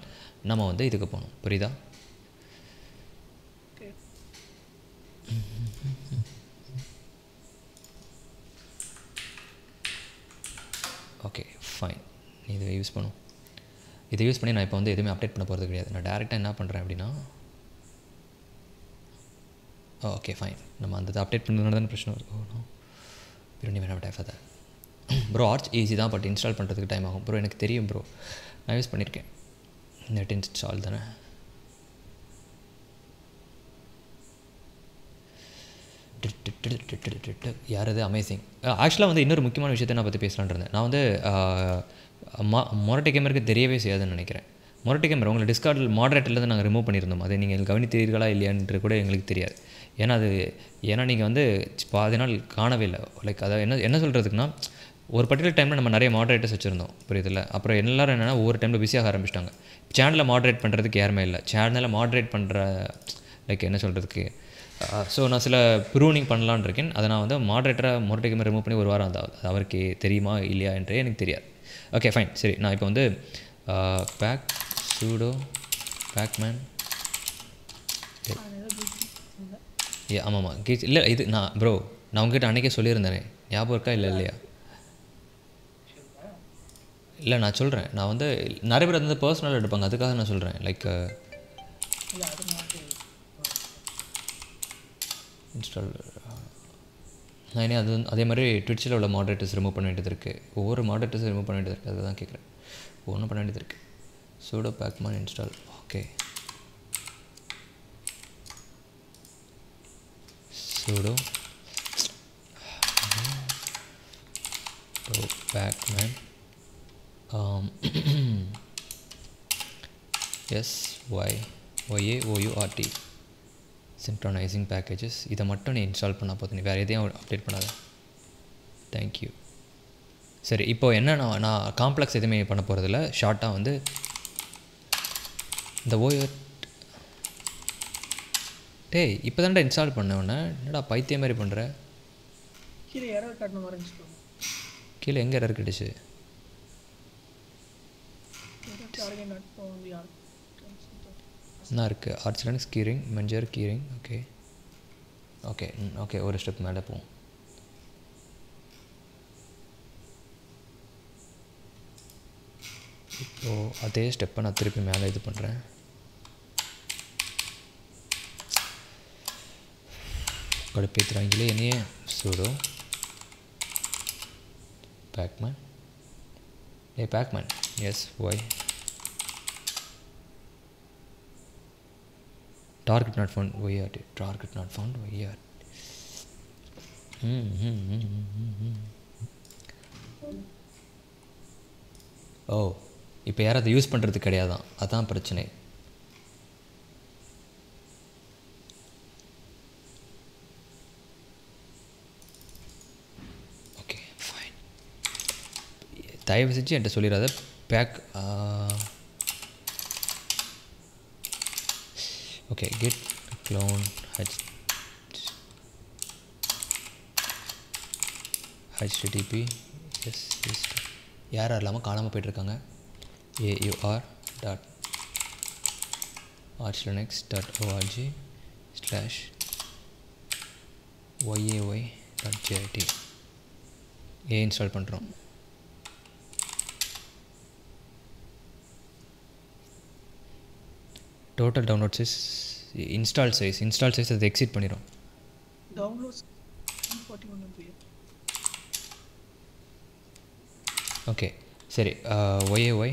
நம்ம வந்து இதுக்கு போகணும், புரியுதா? ஓகே ஃபைன், இதை யூஸ் பண்ணும். இதை யூஸ் பண்ணி நான் இப்போ வந்து எதுவுமே அப்டேட் பண்ண போகிறது கிடையாது. நான் டேரெக்டாக என்ன பண்ணுறேன் அப்படின்னா, ஓகே ஃபைன், நம்ம அந்த அப்டேட் பண்ணுறது தானே பிரச்சனை இருக்கும். பிரிண்டி வேணா டைப் அதை ப்ரோ. ஆர்ச் ஈஸி தான், பட் இன்ஸ்டால் பண்ணுறதுக்கு டைம் ஆகும் ப்ரோ. எனக்கு தெரியும் ப்ரோ, நான் யூஸ் பண்ணியிருக்கேன். நெட் இன்ஸ்டால் தானே. யார் அது? அமேசிங். ஆக்சுவலாக வந்து இன்னொரு முக்கியமான விஷயத்தை நான் பற்றி பேசலான்னு இருந்தேன். நான் வந்து மொரட்டை கேமருக்கு தெரியவே செய்யாதுன்னு நினைக்கிறேன். மொரட்டை கேமரா உங்களை டிஸ்கார்டில் மாடரேட்டர்லேருந்து நாங்கள் ரிமூவ் பண்ணியிருந்தோம். அதை நீங்கள் கவனித்தீர்களா இல்லையான்றது கூட எங்களுக்கு தெரியாது. ஏன்னா நீங்கள் வந்து பாதி நாள் காணவே இல்லை. லைக் அதை என்ன சொல்கிறதுக்குன்னா, ஒரு பர்டிகுலர் டைமில் நம்ம நிறைய மாடரேட்டர்ஸ் வச்சுருந்தோம், புரியுதில்ல? அப்புறம் எல்லோரும் என்னென்னா ஒவ்வொரு டைமில் பிஸியாக ஆரம்பிச்சிட்டாங்க. சேனலை மாடரேட் பண்ணுறதுக்கு யாருமே இல்லை. சேனலை மாடரேட் பண்ணுற லைக் என்ன சொல்கிறதுக்கு, ஸோ நான் சில ப்ரூனிங் பண்ணலான்னு இருக்கேன். அதை நான் வந்து மாடரேட்டராக மொரட்டை கேமரா ரிமூவ் பண்ணி ஒரு வாரம் ஆகுது. அது அவருக்கு தெரியுமா இல்லையா என்றே எனக்கு தெரியாது. ஓகே ஃபைன், சரி. நான் இப்போ வந்து பேக் சூடோ பேக்மேன் ஆமாம்மா கீச் இல்லை இது நான் ப்ரோ நான் உங்ககிட்ட அன்றைக்கே சொல்லியிருந்தேனே, ஞாபகம் இருக்கா? இல்லையா? இல்லை நான் சொல்கிறேன், நான் வந்து நிறைய பேர் வந்து பர்சனலாக எடுப்பாங்க, அதுக்காக நான் சொல்கிறேன். லைக் இன்ஸ்டால் நான் இனி அதே மாதிரி ட்விட்ச்சில் உள்ள மாடரேட்டர்ஸ் ரிமூவ் பண்ண வேண்டியது இருக்குது. ஒவ்வொரு மாடரேட்டர்ஸும் ரிமூவ் பண்ண வேண்டியது இருக்குது. அதுக்கு தான் கேட்குறேன். ஒன்றும் பண்ண வேண்டியது இருக்குது. Sudo pacman install. Okay sudo pacman SYAOURT synchronizing packages. இதை மட்டும் நீ இன்ஸ்டால் பண்ணால் போதும், நீ வேறு எதையும் அப்டேட் பண்ணாத. தேங்க்யூ. சரி, இப்போது என்ன, நான் காம்ப்ளெக்ஸ் எதுவுமே பண்ண போகிறதில்ல. ஷார்ட்டாக வந்து இந்த ஓயர் டேய் இப்போ தான்டா இன்ஸ்டால் பண்ணவொன்னே என்னடா பைத்தியம் மாதிரி பண்ணுற? கீழே எரர் காட்டின மாதிரி இருந்துச்சு. கீழே எங்கே எரர் கிடச்சி? என்ன இருக்குது? Archlinux keyring, Manjaro keyring. Okay okay okay, ஒரு ஸ்டெப் மேலே போவோம். இப்போது அதே ஸ்டெப்பை நான் திருப்பி மேலே இது பண்ணுறேன். கடுப்பேற்றுறாங்களே என்னையே. sudo pacman pacman SY target not found YRT target not found YRT. ஓ, இப்போ யாரும் அதை யூஸ் பண்ணுறது கிடையாதான், அதான் பிரச்சனை. ஓகே ஃபைன், தயவு செஞ்சு என்கிட்ட சொல்லிடாத. Back okay, git clone http yes யாரும் இல்லாமல் காணாமல் போய்ட்டுருக்காங்க. AUR.archlinux.org/yay.jit இன்ஸ்டால் பண்ணுறோம். Total downloads is install size அது எக்ஸிட் பண்ணிடும். Downloads 41 MB. ஓகே சரி, YAY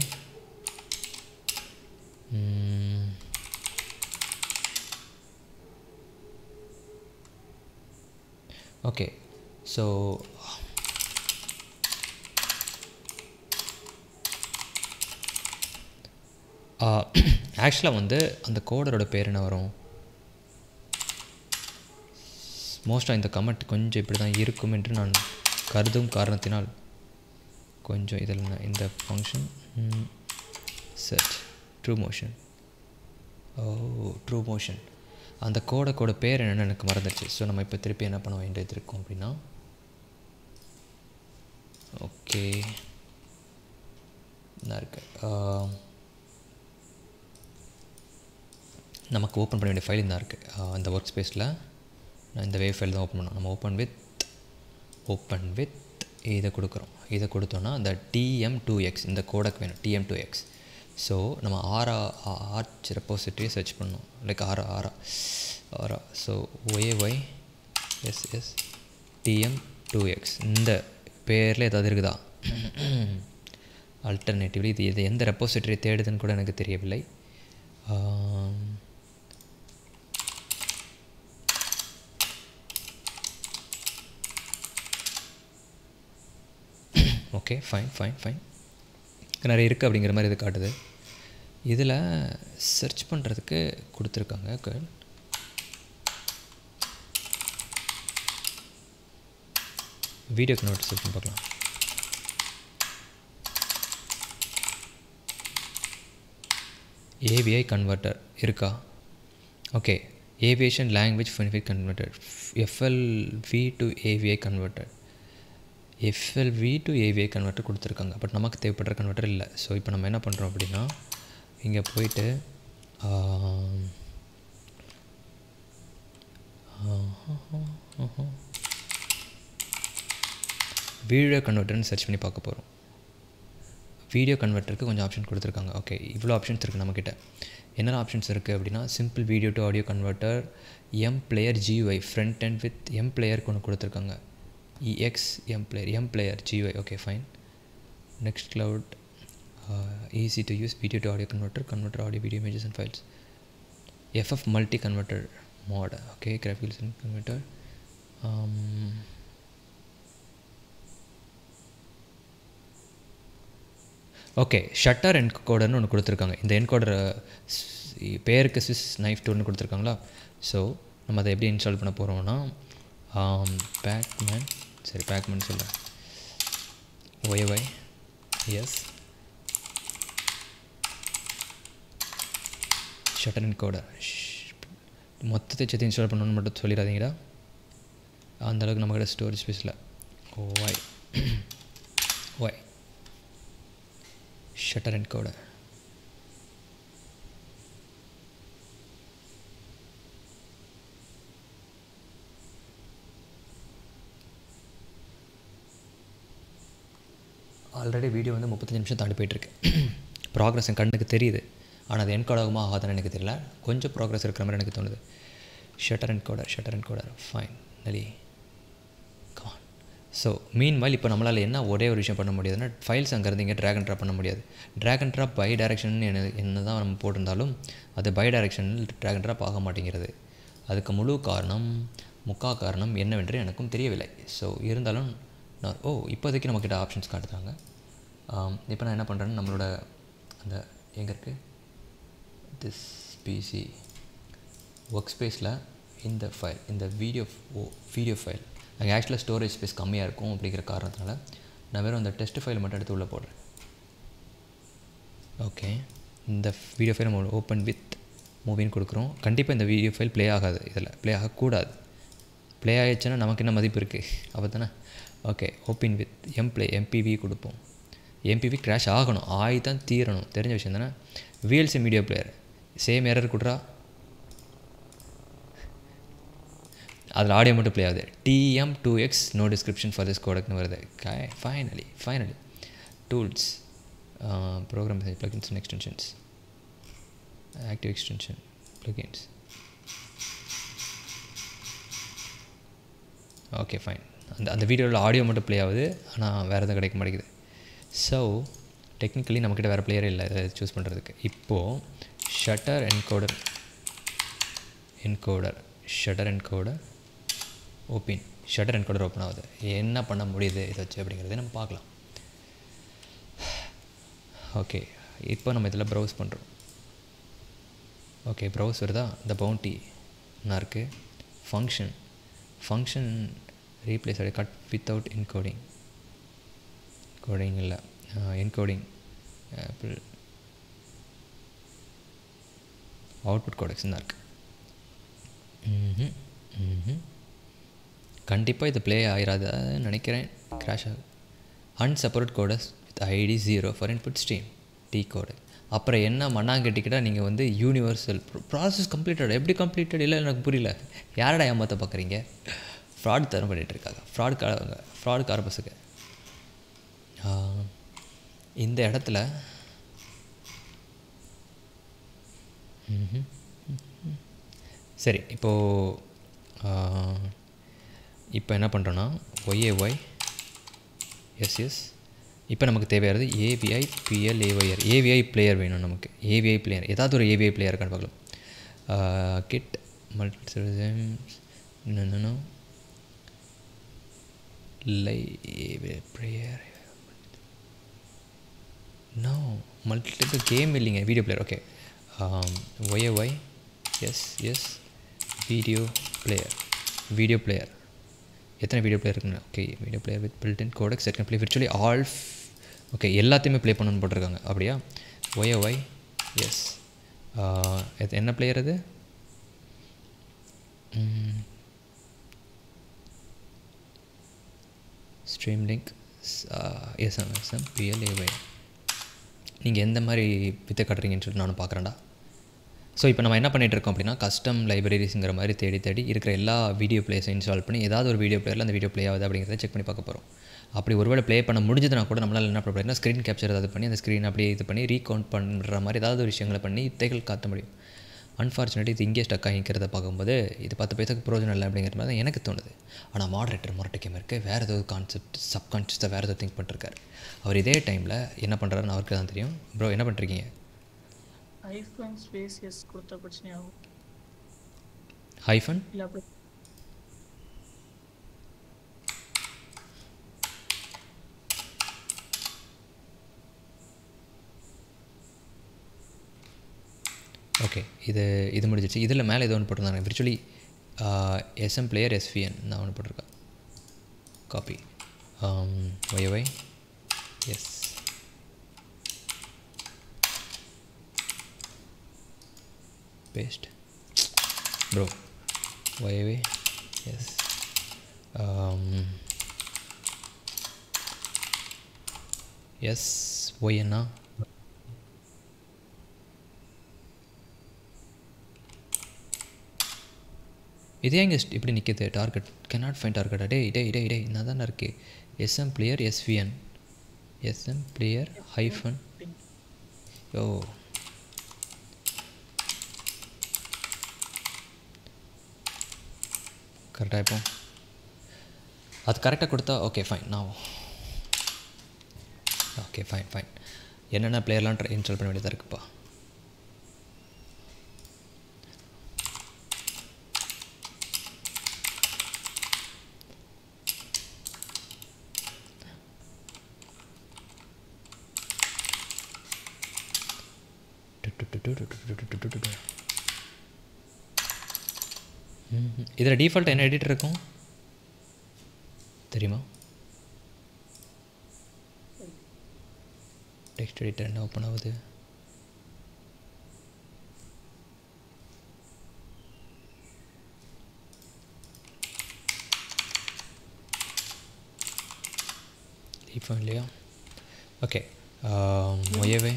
ஓகே. ஸோ ஆக்சுவலாக வந்து அந்த கோடரோட பேர் என்ன வரும்? மோஸ்ட்டாக இந்த கமெண்ட் கொஞ்சம் இப்படி தான் இருக்கும் என்று நான் கருதும் காரணத்தினால் கொஞ்சம் இதில் இந்த ஃபங்க்ஷன் சர்ச் ட்ரூ மோஷன் அந்த கோடோட பேர் என்னென்னு எனக்கு மறந்துடுச்சு. ஸோ நம்ம இப்போ திருப்பி என்ன பண்ண வேண்டியது இருக்கும் அப்படின்னா, ஓகே என்ன இருக்கு, நமக்கு ஓப்பன் பண்ண வேண்டிய ஃபைல் தான் இருக்குது அந்த ஒர்க் ஸ்பேஸில். நான் இந்த வேவ் ஃபைல் தான் ஓப்பன் பண்ணோம். நம்ம ஓப்பன் வித் இதை கொடுக்குறோம். இதை கொடுத்தோன்னா அந்த TM2X இந்த கோடக்கு வேணும், TM2X. ஸோ நம்ம ஆர்ச் ரெப்போசிட்டரியை சர்ச் பண்ணோம், லைக் ஆரா. ஸோ YAYSS TM2X இந்த பேரில் ஏதாவது இருக்குதா? ஆல்டர்னேட்டிவ்லி இது எந்த ரெப்போசிட்டரி தேடுதுன்னு கூட எனக்கு தெரியவில்லை. ஓகே ஃபைன் நிறைய இருக்குது அப்படிங்கிற மாதிரி இது காட்டுது. இதில் சர்ச் பண்ணுறதுக்கு கொடுத்துருக்காங்க. வீடியோ கன்வெர்ட்டர் சர்ச் பண்ணி பார்க்கலாம். AVI கன்வெர்ட்டர் இருக்கா? ஓகே, ஏவியேஷன் லாங்குவேஜ் ஃபெனிஃபிக் converter, FLV to AVI converter. FLV to AVI converter கொடுத்துருக்காங்க. பட் நமக்கு தேவைப்படுற கன்வெர்ட்டர் இல்லை. ஸோ இப்போ நம்ம என்ன பண்ணுறோம் அப்படின்னா, இங்கே போயிட்டு வீடியோ கன்வெர்ட்டர்னு சர்ச் பண்ணி பார்க்க போகிறோம். வீடியோ கன்வெர்ட்டருக்கு கொஞ்சம் ஆப்ஷன் கொடுத்துருக்காங்க. ஓகே, இவ்வளோ ஆப்ஷன்ஸ் இருக்குது நம்மக்கிட்ட. என்னென்ன ஆப்ஷன்ஸ் இருக்குது அப்படின்னா, simple video to audio converter, MPlayer GUI front end with எம்பிளேயருக்கு ஒன்று கொடுத்துருக்காங்க. MPlayer GUI. Okay fine. Next cloud, easy to use video to audio converter audio video images and files. FF multi converter mod. Okay, graphical converter okay, shutter என்கோடர்னு ஒன்று கொடுத்துருக்காங்க. இந்த encoder பேருக்கு Swiss knife டூல்னு கொடுத்துருக்காங்களா. So நம்ம அதை எப்படி install பண்ண போகிறோம்னா பேக்மேன், சரி பேக்மேன் சொல்கிறேன், ஒய்ஒய் எஸ் ஷட்டர் என்கோடர். மொத்தத்தை சேர்த்து இன்ஸ்டால் பண்ணணும்னு மட்டும் சொல்லிடாதீங்கடா, அந்தளவுக்கு நம்மக்கிட்ட ஸ்டோரேஜ் ஸ்பேஸில். Why why Shutter Encoder. Already video வந்து 35 நிமிஷம் தாண்டி போயிட்டுருக்கு. ப்ராக்ரஸ் என் கண்ணுக்கு தெரியுது, ஆனால் அது என்கோட் ஆகுமா ஆகாதான்னு எனக்கு தெரியல. கொஞ்சம் ப்ராக்ரஸ் இருக்கிற மாதிரி எனக்கு தோணுது. ஷட்டர் என்கோடர் ஃபைன் நலி கான். ஸோ மீன்வைல் இப்போ நம்மளால் என்ன ஒரே ஒரு விஷயம் பண்ண முடியாதுன்னா, ஃபைல்ஸ் அங்கேருந்து இங்கே ட்ராக் அண்ட் ட்ராப் பண்ண முடியாது. Drag and drop by direction என்ன தான் நம்ம போட்டிருந்தாலும் அது பை டைரக்ஷனில் ட்ராக் அண்ட் ட்ராப் ஆக மாட்டேங்கிறது. அதுக்கு முக்கா காரணம் என்னவென்று எனக்கும் தெரியவில்லை. ஸோ இருந்தாலும் நான் இப்போதைக்கு நம்மக்கிட்ட ஆப்ஷன்ஸ் காட்டுறாங்க. இப்போ நான் என்ன பண்ணுறேன்னு நம்மளோட அந்த எங்கே இருக்குது திஸ் பிசி ஒர்க் ஸ்பேஸில் இந்த ஃபைல், இந்த வீடியோ ஃபைல் அங்கே ஆக்சுவலாக ஸ்டோரேஜ் ஸ்பேஸ் கம்மியாக இருக்கும் அப்படிங்கிற காரணத்தினால நான் வெறும் அந்த டெஸ்ட் ஃபைல் மட்டும் எடுத்து உள்ளே போடுறேன். ஓகே, இந்த வீடியோ ஃபைல் நம்ம ஓப்பன் வித் மூவின்னு கொடுக்குறோம். கண்டிப்பாக இந்த வீடியோ ஃபைல் ப்ளே ஆகாது, இதில் ப்ளே ஆகக்கூடாது. ப்ளே ஆகிடுச்சுன்னா நமக்கு என்ன மதிப்பு இருக்குது அப்போ தானே. ஓகே, ஓப்பன் வித் எம்பிவி கொடுப்போம். எம்பிவி கிராஷ் ஆகணும், ஆகி தான் தீரணும், தெரிஞ்ச விஷயம் தானே. VLC media player same error கொடுறா, அதில் ஆடியோ மட்டும் ப்ளே ஆகுது. TM2X no description for this கோடக்னு வருது. Finally tools program plugins and extensions, active extension plugins. Okay fine, அந்த வீடியோவில் ஆடியோ மட்டும் ப்ளே ஆகுது, ஆனால் வேறு எதுவும் கிடைக்க மாட்டேங்குது. ஸோ டெக்னிக்கலி நம்மக்கிட்ட வேறு பிளேயரே இல்லை இதை சூஸ் பண்ணுறதுக்கு. இப்போது ஷட்டர் என்கோடர் ஓப்பன் ஆகுது. என்ன பண்ண முடியுது இதை வச்சு அப்படிங்கிறத நம்ம பார்க்கலாம். ஓகே, இப்போ நம்ம இதில் ப்ரௌஸ் பண்ணுறோம். ஓகே, ப்ரௌஸ் வருதா. இந்த பவுண்டி என்ன இருக்குது, ஃபங்க்ஷன் ரீப்ளேஸ் ஆகி கட் வித்தவுட் என்கோடிங் இல்லை என்கோடிங் ஆப்பிள் அவுட்புட் கோடெக்ஸ் தான் இருக்குது. கண்டிப்பாக இது ப்ளே ஆகிடாதுன்னு நினைக்கிறேன், கிராஷ் ஆகும். Unsupported codec with ID 0 for input stream decode. அப்புறம் என்ன மண்ணாங்கட்டிக்கிட்டால் நீங்கள் வந்து யூனிவர்சல் ப்ராசஸ் கம்ப்ளீட்டட். எப்படி கம்ப்ளீட்டட் இல்லை எனக்கு புரியல. யாரடா ஏமாற்ற பார்க்குறீங்க? ஃப்ராட் தரம் பண்ணிகிட்ருக்காங்க, ஃப்ராடுக்கார பசங்க. இந்த இடத்துல சரி, இப்போ என்ன பண்ணுறோன்னா ஒய்ஏஒய் எஸ் இப்போ நமக்கு தேவையானது ஏவிஐ பிஎல்ஏஒய்ஆர். ஏவிஐ பிளேயர் வேணும் நமக்கு. ஏவிஐ பிளேயர் ஏதாவது ஒரு ஏவிஐ பிளேயர் இருக்கான்னு பார்க்கலாம். கிட் மல்டிபிள் என்னென்னா பிளேயர் நோ மல்டிபிள் கேம் இல்லைங்க, video player. Okay, YAY S video player எத்தனை வீடியோ பிளேயர் இருக்குன்னு. Okay, video player with built in codecs that can play virtually all. Okay, எல்லாத்தையுமே ப்ளே பண்ணணும்னு போட்டிருக்காங்க. அப்படியா? ஒய்ஏஒய் எஸ் என்ன பிளேயர் அது? Stream link SMSM PLAY. நீங்கள் எந்த மாதிரி வித்தை காட்டுறீங்கன்னு சொல்லிட்டு நானும் பார்க்குறேன்டா. ஸோ இப்போ நம்ம என்ன பண்ணிகிட்டு இருக்கோம் அப்படின்னா, கஸ்டம் லைப்ரரிஸுங்கிற மாதிரி தேடி இருக்கிற எல்லா வீடியோ பிளேஸையும் இன்ஸ்டால் பண்ணி ஏதாவது ஒரு வீடியோ பிளேயரில் அந்த வீடியோ ப்ளே ஆகுது அப்படிங்கிறத செக் பண்ணி பார்க்க போகிறோம். அப்படி ஒருவேளை ப்ளே பண்ண முடிஞ்சதுனா கூட நம்மளால் என்ன பண்ணுறோம்னா, ஸ்க்ரீன் கேப்சர் ஏதாவது பண்ணி அந்த ஸ்க்ரீன் அப்படியே இது பண்ணி ரீகவுண்ட் பண்ணுற மாதிரி ஏதாவது ஒரு விஷயங்களை பண்ணி இத்தைகள் காட்ட முடியும். அன்ஃபார்ச்சுனேட்லி இது இங்கே ஸ்டக் ஆகிக்கிறத பார்க்கும்போது இது 10 பைசாக்கு பிரோஜனம் இல்லை அப்படிங்கிற மாதிரி தான் எனக்கு தோணுது. ஆனால் மாடரேட்டர் முரட்டைக்கம் இருக்குது, வேறு ஏதாவது கான்செப்ட் சப்கான்ஷியஸாக வேறு ஏதாவது திங்க் பண்ணிருக்காரு அவர். இதே டைமில் என்ன பண்ணுறாருன்னு அவருக்கு தான் தெரியும். ப்ரோ என்ன பண்ணுறீங்க? ஹைஃபன் ஸ்பேஸ் எஸ் கொடுத்த பிரச்சனையாகும். ஹைஃபன் இல்லை அப்படி ஓகே இது முடிஞ்சிச்சு. இதில் மேலே ஏதோ ஒன்று போட்டிருந்தாங்க விர்ச்சுவலி SM player SVN நான் ஒன்று போட்டிருக்கேன். Copy YY S paste bro YY S S ஒய்என்னா இதே எங்கே இப்படி நிற்கிது டார்கெட் கேனாட் ஃபைண்ட் டார்கெட்டா டே நான் தானே இருக்கு SM player SVN SM player hyphen O கரெக்டாக இப்போ அது கரெக்டாக கொடுத்தா ஓகே ஃபைன் நான் ஓகே ஃபைன் என்னென்ன பிளேயர்லாம் இன்ஸ்டால் பண்ண வேண்டியதாக இருக்குப்பா. இதில் டிஃபால்ட் என்ன எடிட்டர் இருக்கும் தெரியுமா? டெக்ஸ்ட் எடிட்டர் என்ன ஓப்பன் ஆகுது? டிஃபால்ட் இல்லையா? ஓகே ஒயவே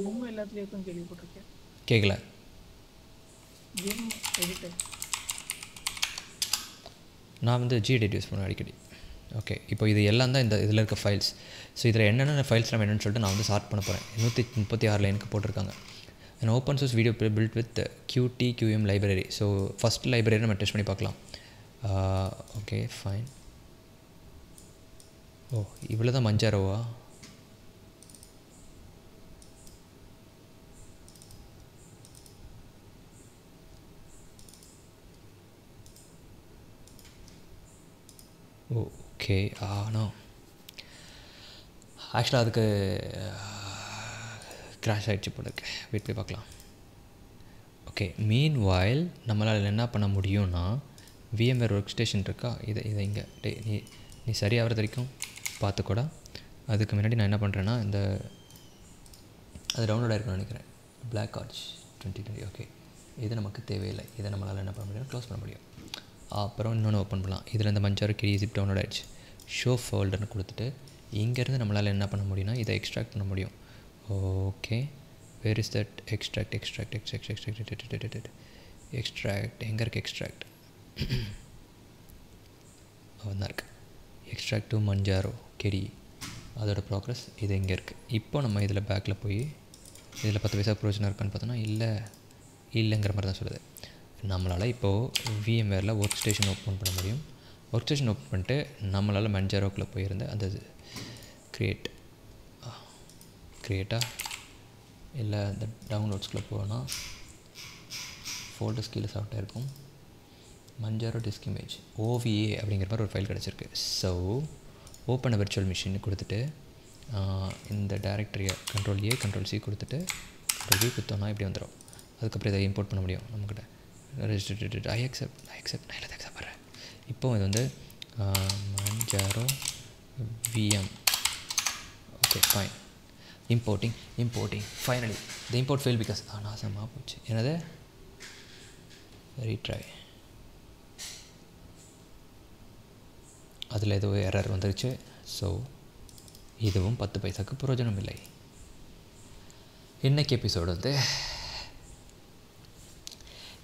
ரொம்ப எல்லாத்துலேயும் இருக்கும் கேள்விப்பட்டிருக்கேன். கேட்கல. கேம் எடிட்டர் நான் வந்து ஜிஎடிட் யூஸ் பண்ணுவேன் அடிக்கடி. ஓகே இப்போ இது எல்லாம் தான் இந்த இதில் இருக்க ஃபைல்ஸ். ஸோ இதில் என்னென்ன ஃபைல்ஸ் நம்ம என்னென்னு சொல்லிட்டு நான் வந்து சார்ட் பண்ண போகிறேன். 136 லைனுக்கு போட்டிருக்காங்க. And open source video build with QTQM library. So first library நம்ம டெஸ்ட் பண்ணி பார்க்கலாம். Okay fine. ஓ இவ்வளோ தான் மஞ்சாரோவா? ஓகே ஆனால் ஆக்சுவலாக அதுக்கு கிராஷ் ஆகிடுச்சு போல இருக்கு. வெயிட் போய் பார்க்கலாம். ஓகே மீன் வாயில் நம்மளால் என்ன பண்ண முடியும்னா VMware ஒர்க் ஸ்டேஷன் இருக்கா, இதை இங்கே நீ சரியாகிறது வரைக்கும் பார்த்துக்கூட. அதுக்கு முன்னாடி நான் என்ன பண்ணுறேன்னா அது டவுன்லோட் ஆகிருக்குன்னு நினைக்கிறேன். Black Arch 2020. ஓகே இது நமக்கு தேவையில்லை. இதை நம்மளால் என்ன பண்ண முடியும், க்ளோஸ் பண்ண முடியும். அப்புறம் இன்னொன்று ஓப்பன் பண்ணலாம். இதில் இந்த மஞ்சாரு கிரி ஜிப் டவுன்லோட் ஆகிடுச்சு. ஷோ ஃபோல்டர்னு கொடுத்துட்டு இங்கேருந்து நம்மளால் என்ன பண்ண முடியும்னா இதை எக்ஸ்ட்ராக்ட் பண்ண முடியும். Okay where is that extract எங்கே இருக்குது எக்ஸ்ட்ராக்ட்? அவன் தான் இருக்குது. எக்ஸ்ட்ராக்ட் டு மஞ்சாரோ கெரி அதோட ப்ராக்ரஸ் இது எங்கே இருக்குது. இப்போ நம்ம இதில் பேக்கில் போய் இதில் 10 பைசா ப்ரோஜனம் இருக்கான்னு பார்த்தோன்னா இல்லைங்கிற மாதிரி தான் சொல்லுது. நம்மளால் இப்போது VMwareல ஒர்க் ஸ்டேஷன் ஓப்பன் பண்ண முடியும். ஒர்க் ஸ்டேஷன் ஓப்பன் பண்ணிட்டு நம்மளால் மஞ்சாரோக்குள்ளே போயிருந்து அந்த க்ரியேட்டா இல்லை அந்த டவுன்லோட்ஸ்குள்ளே போனால் ஃபோல்டர்ஸ் கீழே சாஃப்ட்வேர் இருக்கும். மஞ்சாரோ டிஸ்க் இமேஜ் OVA அப்படிங்கிற மாதிரி ஒரு ஃபைல் கிடச்சிருக்கு. ஸோ ஓப்பன் விர்ச்சுவல் மிஷின் கொடுத்துட்டு இந்த டைரக்டரியை Ctrl+A Ctrl+C கொடுத்துட்டு Ctrl+V கொடுத்தோன்னா இப்படி வந்துடும். அதுக்கப்புறம் இதை இம்போர்ட் பண்ண முடியும் நம்மக்கிட்ட. I accept நான் எல்லாத்தையும் அக்செப்ட் பண்ணுறேன். இப்போது இது வந்து மஞ்சாரோ VM. Okay fine. Importing finally the import fail because நாசமாக போச்சு. என்னது ரீட்ரை அதில் ஏதோ எரர் வந்துருச்சு. ஸோ இதுவும் 10 பைசாவுக்கு பிரயோஜனம் இல்லை. இன்றைக்கி எபிசோடு வந்து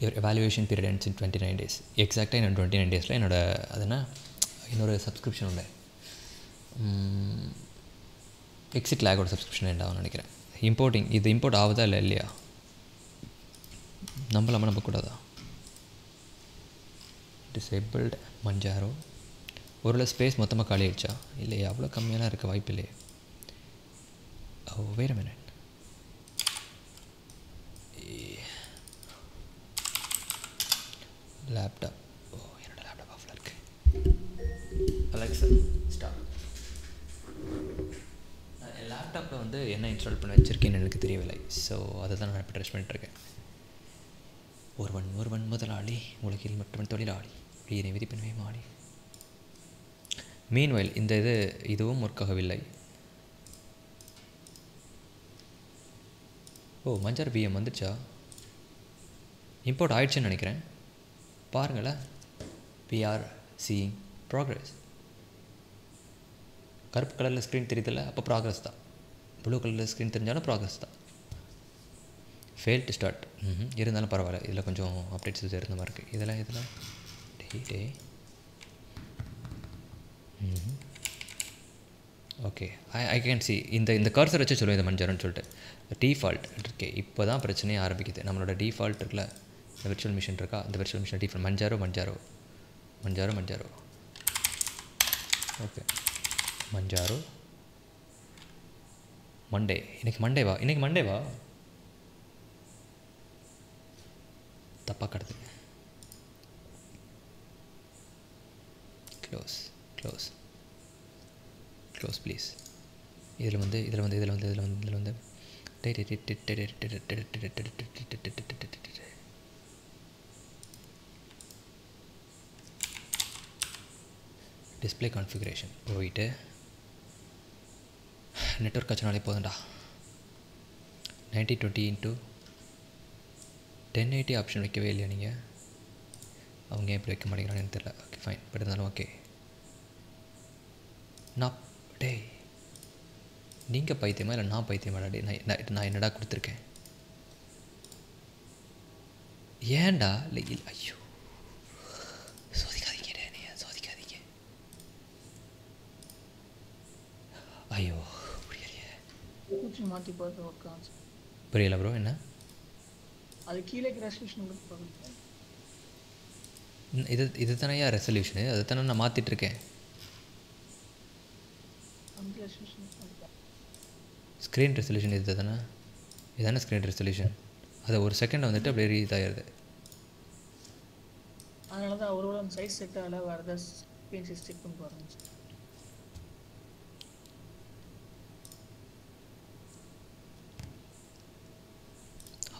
your evaluation period ends in 29 days. எக்ஸாக்டாக என்னோட 29 டேஸில் இன்னொரு சப்ஸ்கிரிப்ஷன் உண்டு. எக்ஸிட் லேகோட சப்ஸ்கிரிப்ஷன் எண்ட் ஆகும்னு நினைக்கிறேன். இது இம்போர்ட் ஆகுதா இல்லையா நம்பக்கூடாதா? டிசேபிள்ட் மஞ்சாரோ ஒரு ஸ்பேஸ் மொத்தமாக காலி ஆகிடுச்சா இல்லையா? அவ்வளோ கம்மியெல்லாம் இருக்க வாய்ப்பு இல்லையே. வேறு மினிட். லேப்டாப். ஓ என்னோட லேப்டாப் ஆஃபில் இருக்கு. Alexa stop. நான் என் லேப்டாப்பில் வந்து என்ன இன்ஸ்டால் பண்ணி வச்சுருக்கேன்னு எனக்கு தெரியவில்லை. ஸோ அதை தான் நான் இப்போ ட்ரெஸ் பண்ணிட்டுருக்கேன். ஒருவன் முதலாளி, உலகில் மற்றவன் தொழிலாளி, வீணை விதிப்பின்மை மாடி. மீன்வைல் இந்த இதுவும் ஒர்க் ஆகவில்லை. ஓ மஞ்சார் பிஎம் வந்துடுச்சா? இம்போர்ட் ஆயிடுச்சுன்னு நினைக்கிறேன். பாருங்களேன், பிஆர் சீயிங் ப்ராக்ரஸ். கருப்பு கலரில் ஸ்க்ரீன் தெரியுதில்ல, அப்போ ப்ராக்ரஸ் தான். ப்ளூ கலரில் ஸ்க்ரீன் தெரிஞ்சாலும் ப்ராக்ரஸ் தான். Fail to start. இருந்தாலும் பரவாயில்ல, இதில் கொஞ்சம் அப்டேட்ஸ் இருந்த மாதிரி இருக்குது. இதெல்லாம் day okay. I can see இந்த கர்சர் வச்சு சொல்லுவேன், இந்த மஞ்சாருன்னு சொல்லிட்டு டிஃபால்ட் இருக்கே. இப்போ தான் பிரச்சனையே ஆரம்பிக்குது. நம்மளோட டிஃபால்ட் இருக்குல்ல, இந்த விர்ச்சுவல் மிஷின் இருக்கா, அந்த virtual machine default Manjaro. Okay Manjaro Monday. இன்றைக்கி மண்டேவா தப்பாக கிடதுங்க. Close please. இதில் வந்து டிஸ்பிளே கான்ஃபிகரேஷன் போயிட்டு நெட்வொர்க் ஆச்சுனாலே போதும்டா. 9020 × 1080 ஆப்ஷன் வைக்கவே இல்லையா நீங்கள்? அவங்க ஏன் இப்படி வைக்க மாட்டேங்கிறாங்கன்னு தெரியல. ஓகே ஃபைன், பட் இருந்தாலும் ஓகே. நான் டேய் நீங்கள் பைத்தியமா இல்லை நான் பைத்தியமாடா? டே நான் என்னடா கொடுத்துருக்கேன்? ஏன்டா இல்லை ஐயோ சோதிக்காதீங்க, சோதிக்காதீங்க. ஐயோ புரியலையே. மாற்றி பார்த்து ஒர்க் ஆச்சு. புரியல ப்ரோ, என்ன? அது கீழே ரெசல்யூஷன் கொடுத்து பாருங்க. இது தானேயா ரெசல்யூஷனு? அதை தானே நான் மாற்றிட்டுருக்கேன். ஸ்க்ரீன் ரெசல்யூஷன் இதானே ஸ்க்ரீன் ரெசல்யூஷன். அதை ஒரு செகண்ட் வந்துட்டு அப்படியே இதாகிடுது. அதனால தான் ஒரு அந்த சைஸ் செட் ஆகல, வேறு ஏதாவது ஸ்க்ரீன் சைஸ் செக் பண்ணி பாருங்க.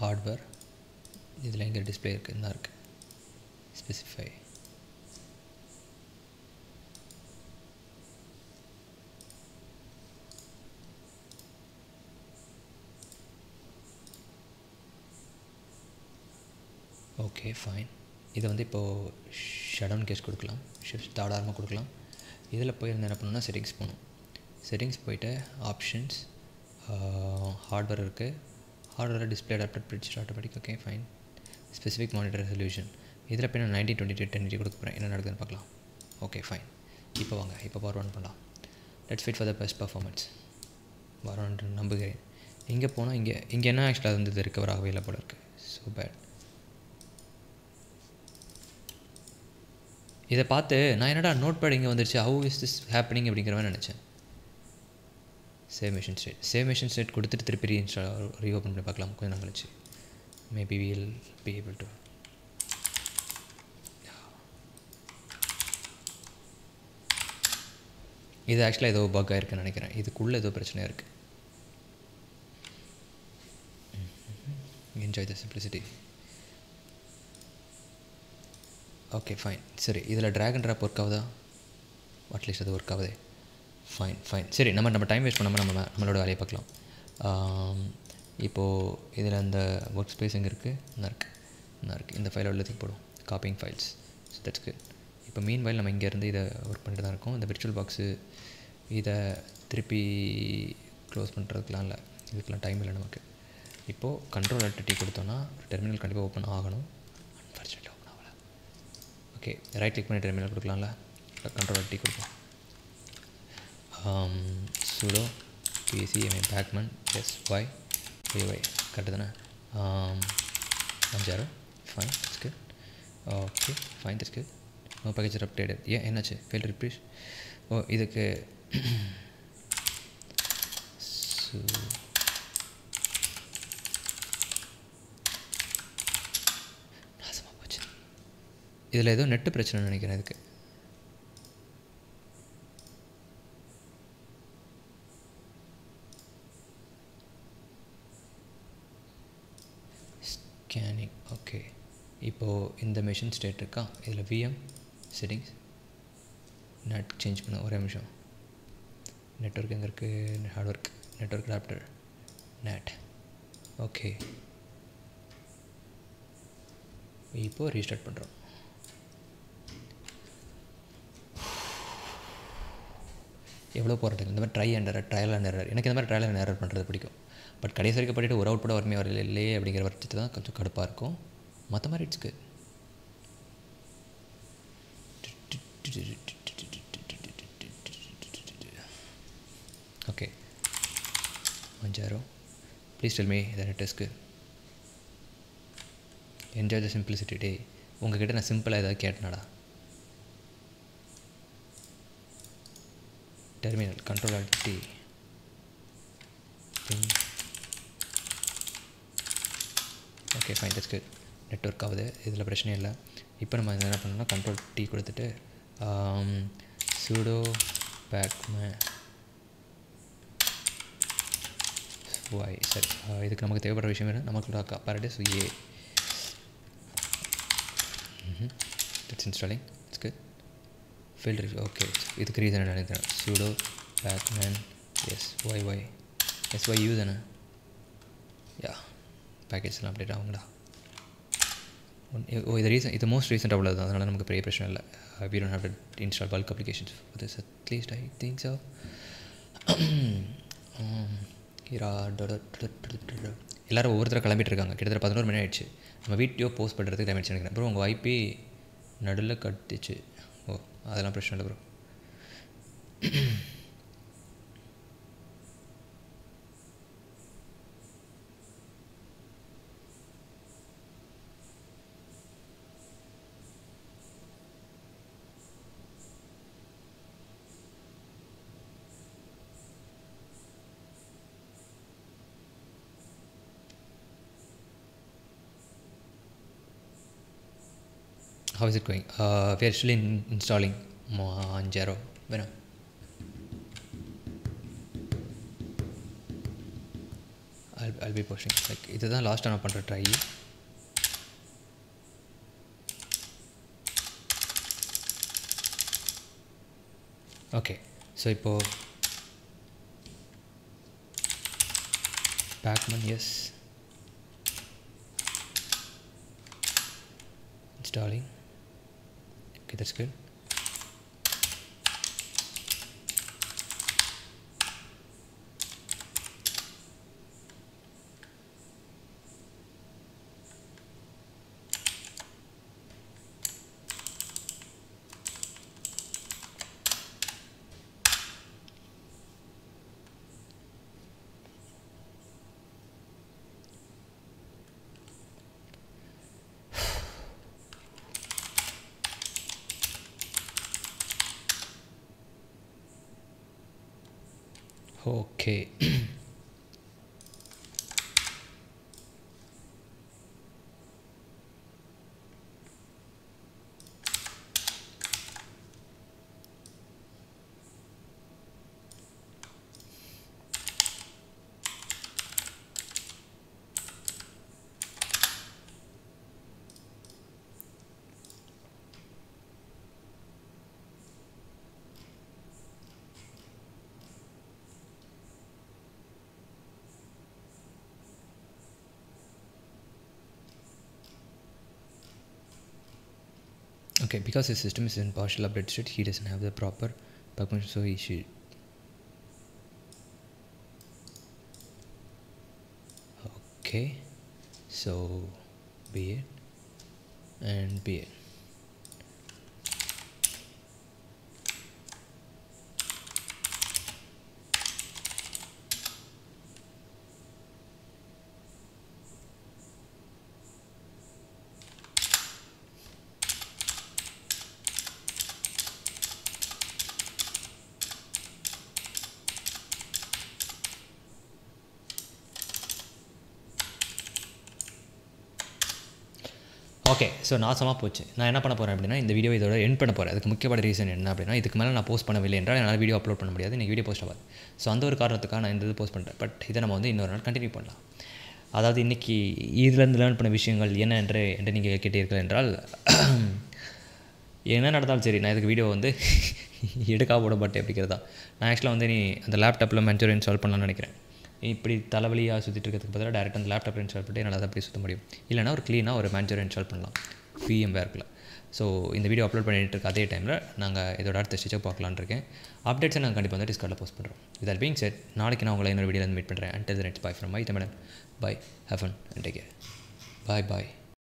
ஹார்ட்வேர் இதில் எங்கே டிஸ்பிளே இருக்குது? என்ன இருக்குது? ஸ்பெசிஃபை. Okay fine. இதை வந்து இப்போது ஷட்டவுன் கேஸ் கொடுக்கலாம், ஷிஃப்ட் தாராளமாக கொடுக்கலாம். இதில் போய் என்ன பண்ணணும்னா செட்டிங்ஸ் போகணும். செட்டிங்ஸ் போயிட்டு ஆப்ஷன்ஸ், ஹார்ட்வேர் இருக்குது. Hardware display adapted bridge automatic. Okay fine. Specific monitor resolution இதில் போய் நான் 9020 × 1080 கொடுக்க போகிறேன். என்ன நடக்குதுன்னு பார்க்கலாம். Okay fine. இப்போ வாங்க, இப்போ பவர் ஆன் பண்ணலாம். Let's wait for the best performance. வரோன்னு நம்புகிறேன். இங்கே போனால் இங்கே என்ன ஆக்சுவலாக வந்து ரிகவர் ஆகவே இல்லை போல இருக்குது. So bad. இதை பார்த்து நான் என்னடா நோட் பேட் இங்கே வந்துருச்சு, ஹவு இஸ் திஸ் ஹேப்பனிங் அப்படிங்கிற மாதிரி நினச்சேன். சேவ் மிஷின் ஸ்டேட் கொடுத்துட்டு திருப்பி ரீஓப்பன் பண்ணி பார்க்கலாம் கொஞ்சம் நாள் கழிச்சு. Maybe will be able to. இது ஆக்சுவலாக ஏதோ பக் ஆகிருக்குன்னு நினைக்கிறேன். இதுக்குள்ளே ஏதோ பிரச்சனையாக இருக்குது. Enjoy the simplicity. Okay fine. சரி, இதில் ட்ராக் அண்ட் ட்ராப் ஒர்க் ஆகுதா? அட்லீஸ்ட் அது ஒர்க் ஆகுதே. ஃபைன். சரி, நம்ம டைம் வேஸ்ட் பண்ணாமல் நம்மளோட வேலையை பார்க்கலாம். இப்போது இதில் அந்த ஒர்க் ஸ்பேஸ் எங்கே இருக்குது? என்ன இருக்குது? இந்த ஃபைலை உள்ளதுக்கு போடும். Copying files. So that's good. இப்போ மீன் வைல் நம்ம இங்கேருந்து இதை ஒர்க் பண்ணிட்டு தான் இருக்கோம். இந்த விர்ச்சுவல் பாக்ஸு இதை திருப்பி க்ளோஸ் பண்ணுறதுக்கெலாம் இல்லை, இதுக்கெலாம் டைம் இல்லை நமக்கு. இப்போது Ctrl+T கொடுத்தோன்னா டெர்மினல் கண்டிப்பாக ஓப்பன் ஆகணும். அன்ஃபார்ச்சுனேட்லி ஓப்பன் ஆகலை. ஓகே, ரைட் கிளிக் பண்ணி டெர்மினல் கொடுக்கலாம்ல. Ctrl+T கொடுப்போம். sudo pcma backman sy correct தானே? Manjaro. Fine, that's good. Okay, fine, that's good. No package are updated. ஏன் என்னாச்சு? fail to refresh. ஓ இதுக்கு நாசமாக போச்சு. இதில் ஏதோ நெட்டு பிரச்சனை நினைக்கிறேன் இதுக்கு. ஸ்கேனிங். ஓகே, இப்போது இந்த மெஷின் ஸ்டேட் இருக்கா, இதில் விஎம் செட்டிங்ஸ் நெட் சேஞ்ச் பண்ண. ஒரே நிமிஷம். நெட்வொர்க் எங்கே இருக்குது? Hard work, network adapter, net. Okay, இப்போது ரீஸ்டார்ட் பண்ணுறோம். எவ்வளோ போராட்டம் இந்த மாதிரி ட்ரையல் அண்ட் எரர். எனக்கு இந்த மாதிரி ட்ரையல் அண்ட் எரர் பண்ணுறது பிடிக்கும். பட் கடைசி வரைக்கும் பண்ணிவிட்டு ஒரு அவுட் கூட வரமே வரல இல்லையே அப்படிங்கிற பட்சத்தில் தான் கொஞ்சம் கடுப்பாக இருக்கும். மற்ற மாதிரி இட்ஸ்க்கு okay. 5000. Please tell me the net. Enjoy the simplicity. டே, உங்ககிட்ட நான் சிம்பிளாக ஏதாவது கேட்டனாடா? Terminal control alt T okay fine, that's good. Network ஆகுது, இதில் பிரச்சனை இல்லை. இப்போ நம்ம என்ன பண்ணோம்னா கண்ட்ரோல் டி கொடுத்துட்டு sudo pacman y. சரி, இதுக்கு நமக்கு தேவைப்படுற விஷயம் வேணும். நமக்கு apparatus a. That's installing. It's good. Field review. Okay, இதுக்கு ரீசன் என்ன நினைக்கிறேன். sudo pacman syu தானே? யா, பேக்கேஜ்லாம் அப்டேட் ஆகுங்களா? இது ரீசன், இது மோஸ்ட் ரீசெண்டாக உள்ளது, அதனால் நமக்கு பெரிய பிரச்சனை இல்லை. we don't have to install bulk applications for this, at least I think so. எல்லோரும் ஒவ்வொருத்தர கிளம்பிட்டு இருக்காங்க. கிட்டத்தட்ட 11 மணி ஆகிடுச்சு. நம்ம வீடியோ போஸ்ட் பண்ணுறதுக்கு டைம் ஆகிடுச்சு நினைக்கிறேன். ப்ரோ உங்கள் ஐபி நடுவில் கட்டுச்சு. ஓ, அதெல்லாம் பிரச்சனை இல்லை bro. How is it going? We are still installing Manjaro. Venom. I'll be posting. Like this is the last time I try. Okay. So ipo Pacman, yes. Installing. Okay, that's good. Okay. Okay, because his system is in partial update state, he doesn't have the proper permission, so he should. Okay, so be it and be it. Okay, so நாசமாக போச்சு. நான் என்ன பண்ண போகிறேன் அப்படின்னா, இந்த video இதோட end பண்ண போகிறேன். அதுக்கு முக்கியமான ரீசன் என்ன அப்படின்னா, இதுக்கு மேலே நான் போஸ்ட் பண்ணவில்லை என்றால் என்னால் வீடியோ அப்லோட் பண்ண முடியாது, இன்றைக்கி வீடியோ போஸ்ட் ஆகாது. ஸோ அந்த ஒரு காரணத்துக்காக நான் இந்த இது போஸ்ட் பண்ணுறேன். பட் இதை நம்ம வந்து இன்னொரு நாள் கண்டினியூ பண்ணலாம். அதாவது இன்றைக்கி இதுலேருந்து லேர்ன் பண்ண விஷயங்கள் என்ன என்று நீங்கள் கேட்டீர்கள் என்றால், என்ன நடந்தாலும் சரி, நான் இதுக்கு வீடியோ வந்து எடுக்காம விட மாட்டேன் அப்படிங்கிறதா. நான் ஆக்சுவலாக வந்து நீ அந்த லேப்டாப்பில் மென்ஜர் இன்ஸ்டால் பண்ணலான்னு நினைக்கிறேன். இப்படி தலைவலியாக சுற்றிட்டு இருக்கிறதுக்கு பதிலாக டேரெக்டாக அந்த லேப்டாப்பில் இன்ஸ்டால் பண்ணிட்டு என்னால் அதை அப்படி சுற்ற முடியும். இல்லைனா ஒரு க்ளீனாக ஒரு மேனேஜர் இன்ஸ்டால் பண்ணலாம் VMwareக்குள்ள. ஸோ இந்த வீடியோ அப்லோட் பண்ணிட்டு இருக்க அதே டைமில் நாங்கள் இதோட அடுத்த ஸ்டெச்சை பார்க்கலான்னு இருக்கேன். அப்டேட்ஸை நாங்கள் கண்டிப்பாக வந்து டிஸ்கார்டில் போஸ்ட் பண்ணுறோம். வித் பீயிங் செட், நாளைக்கு நான் உங்களை இன்னொரு வீடியோவில் மீட் பண்ணுறேன். Until then it's bye from my Tamilan. Bye, have fun and take care. Bye.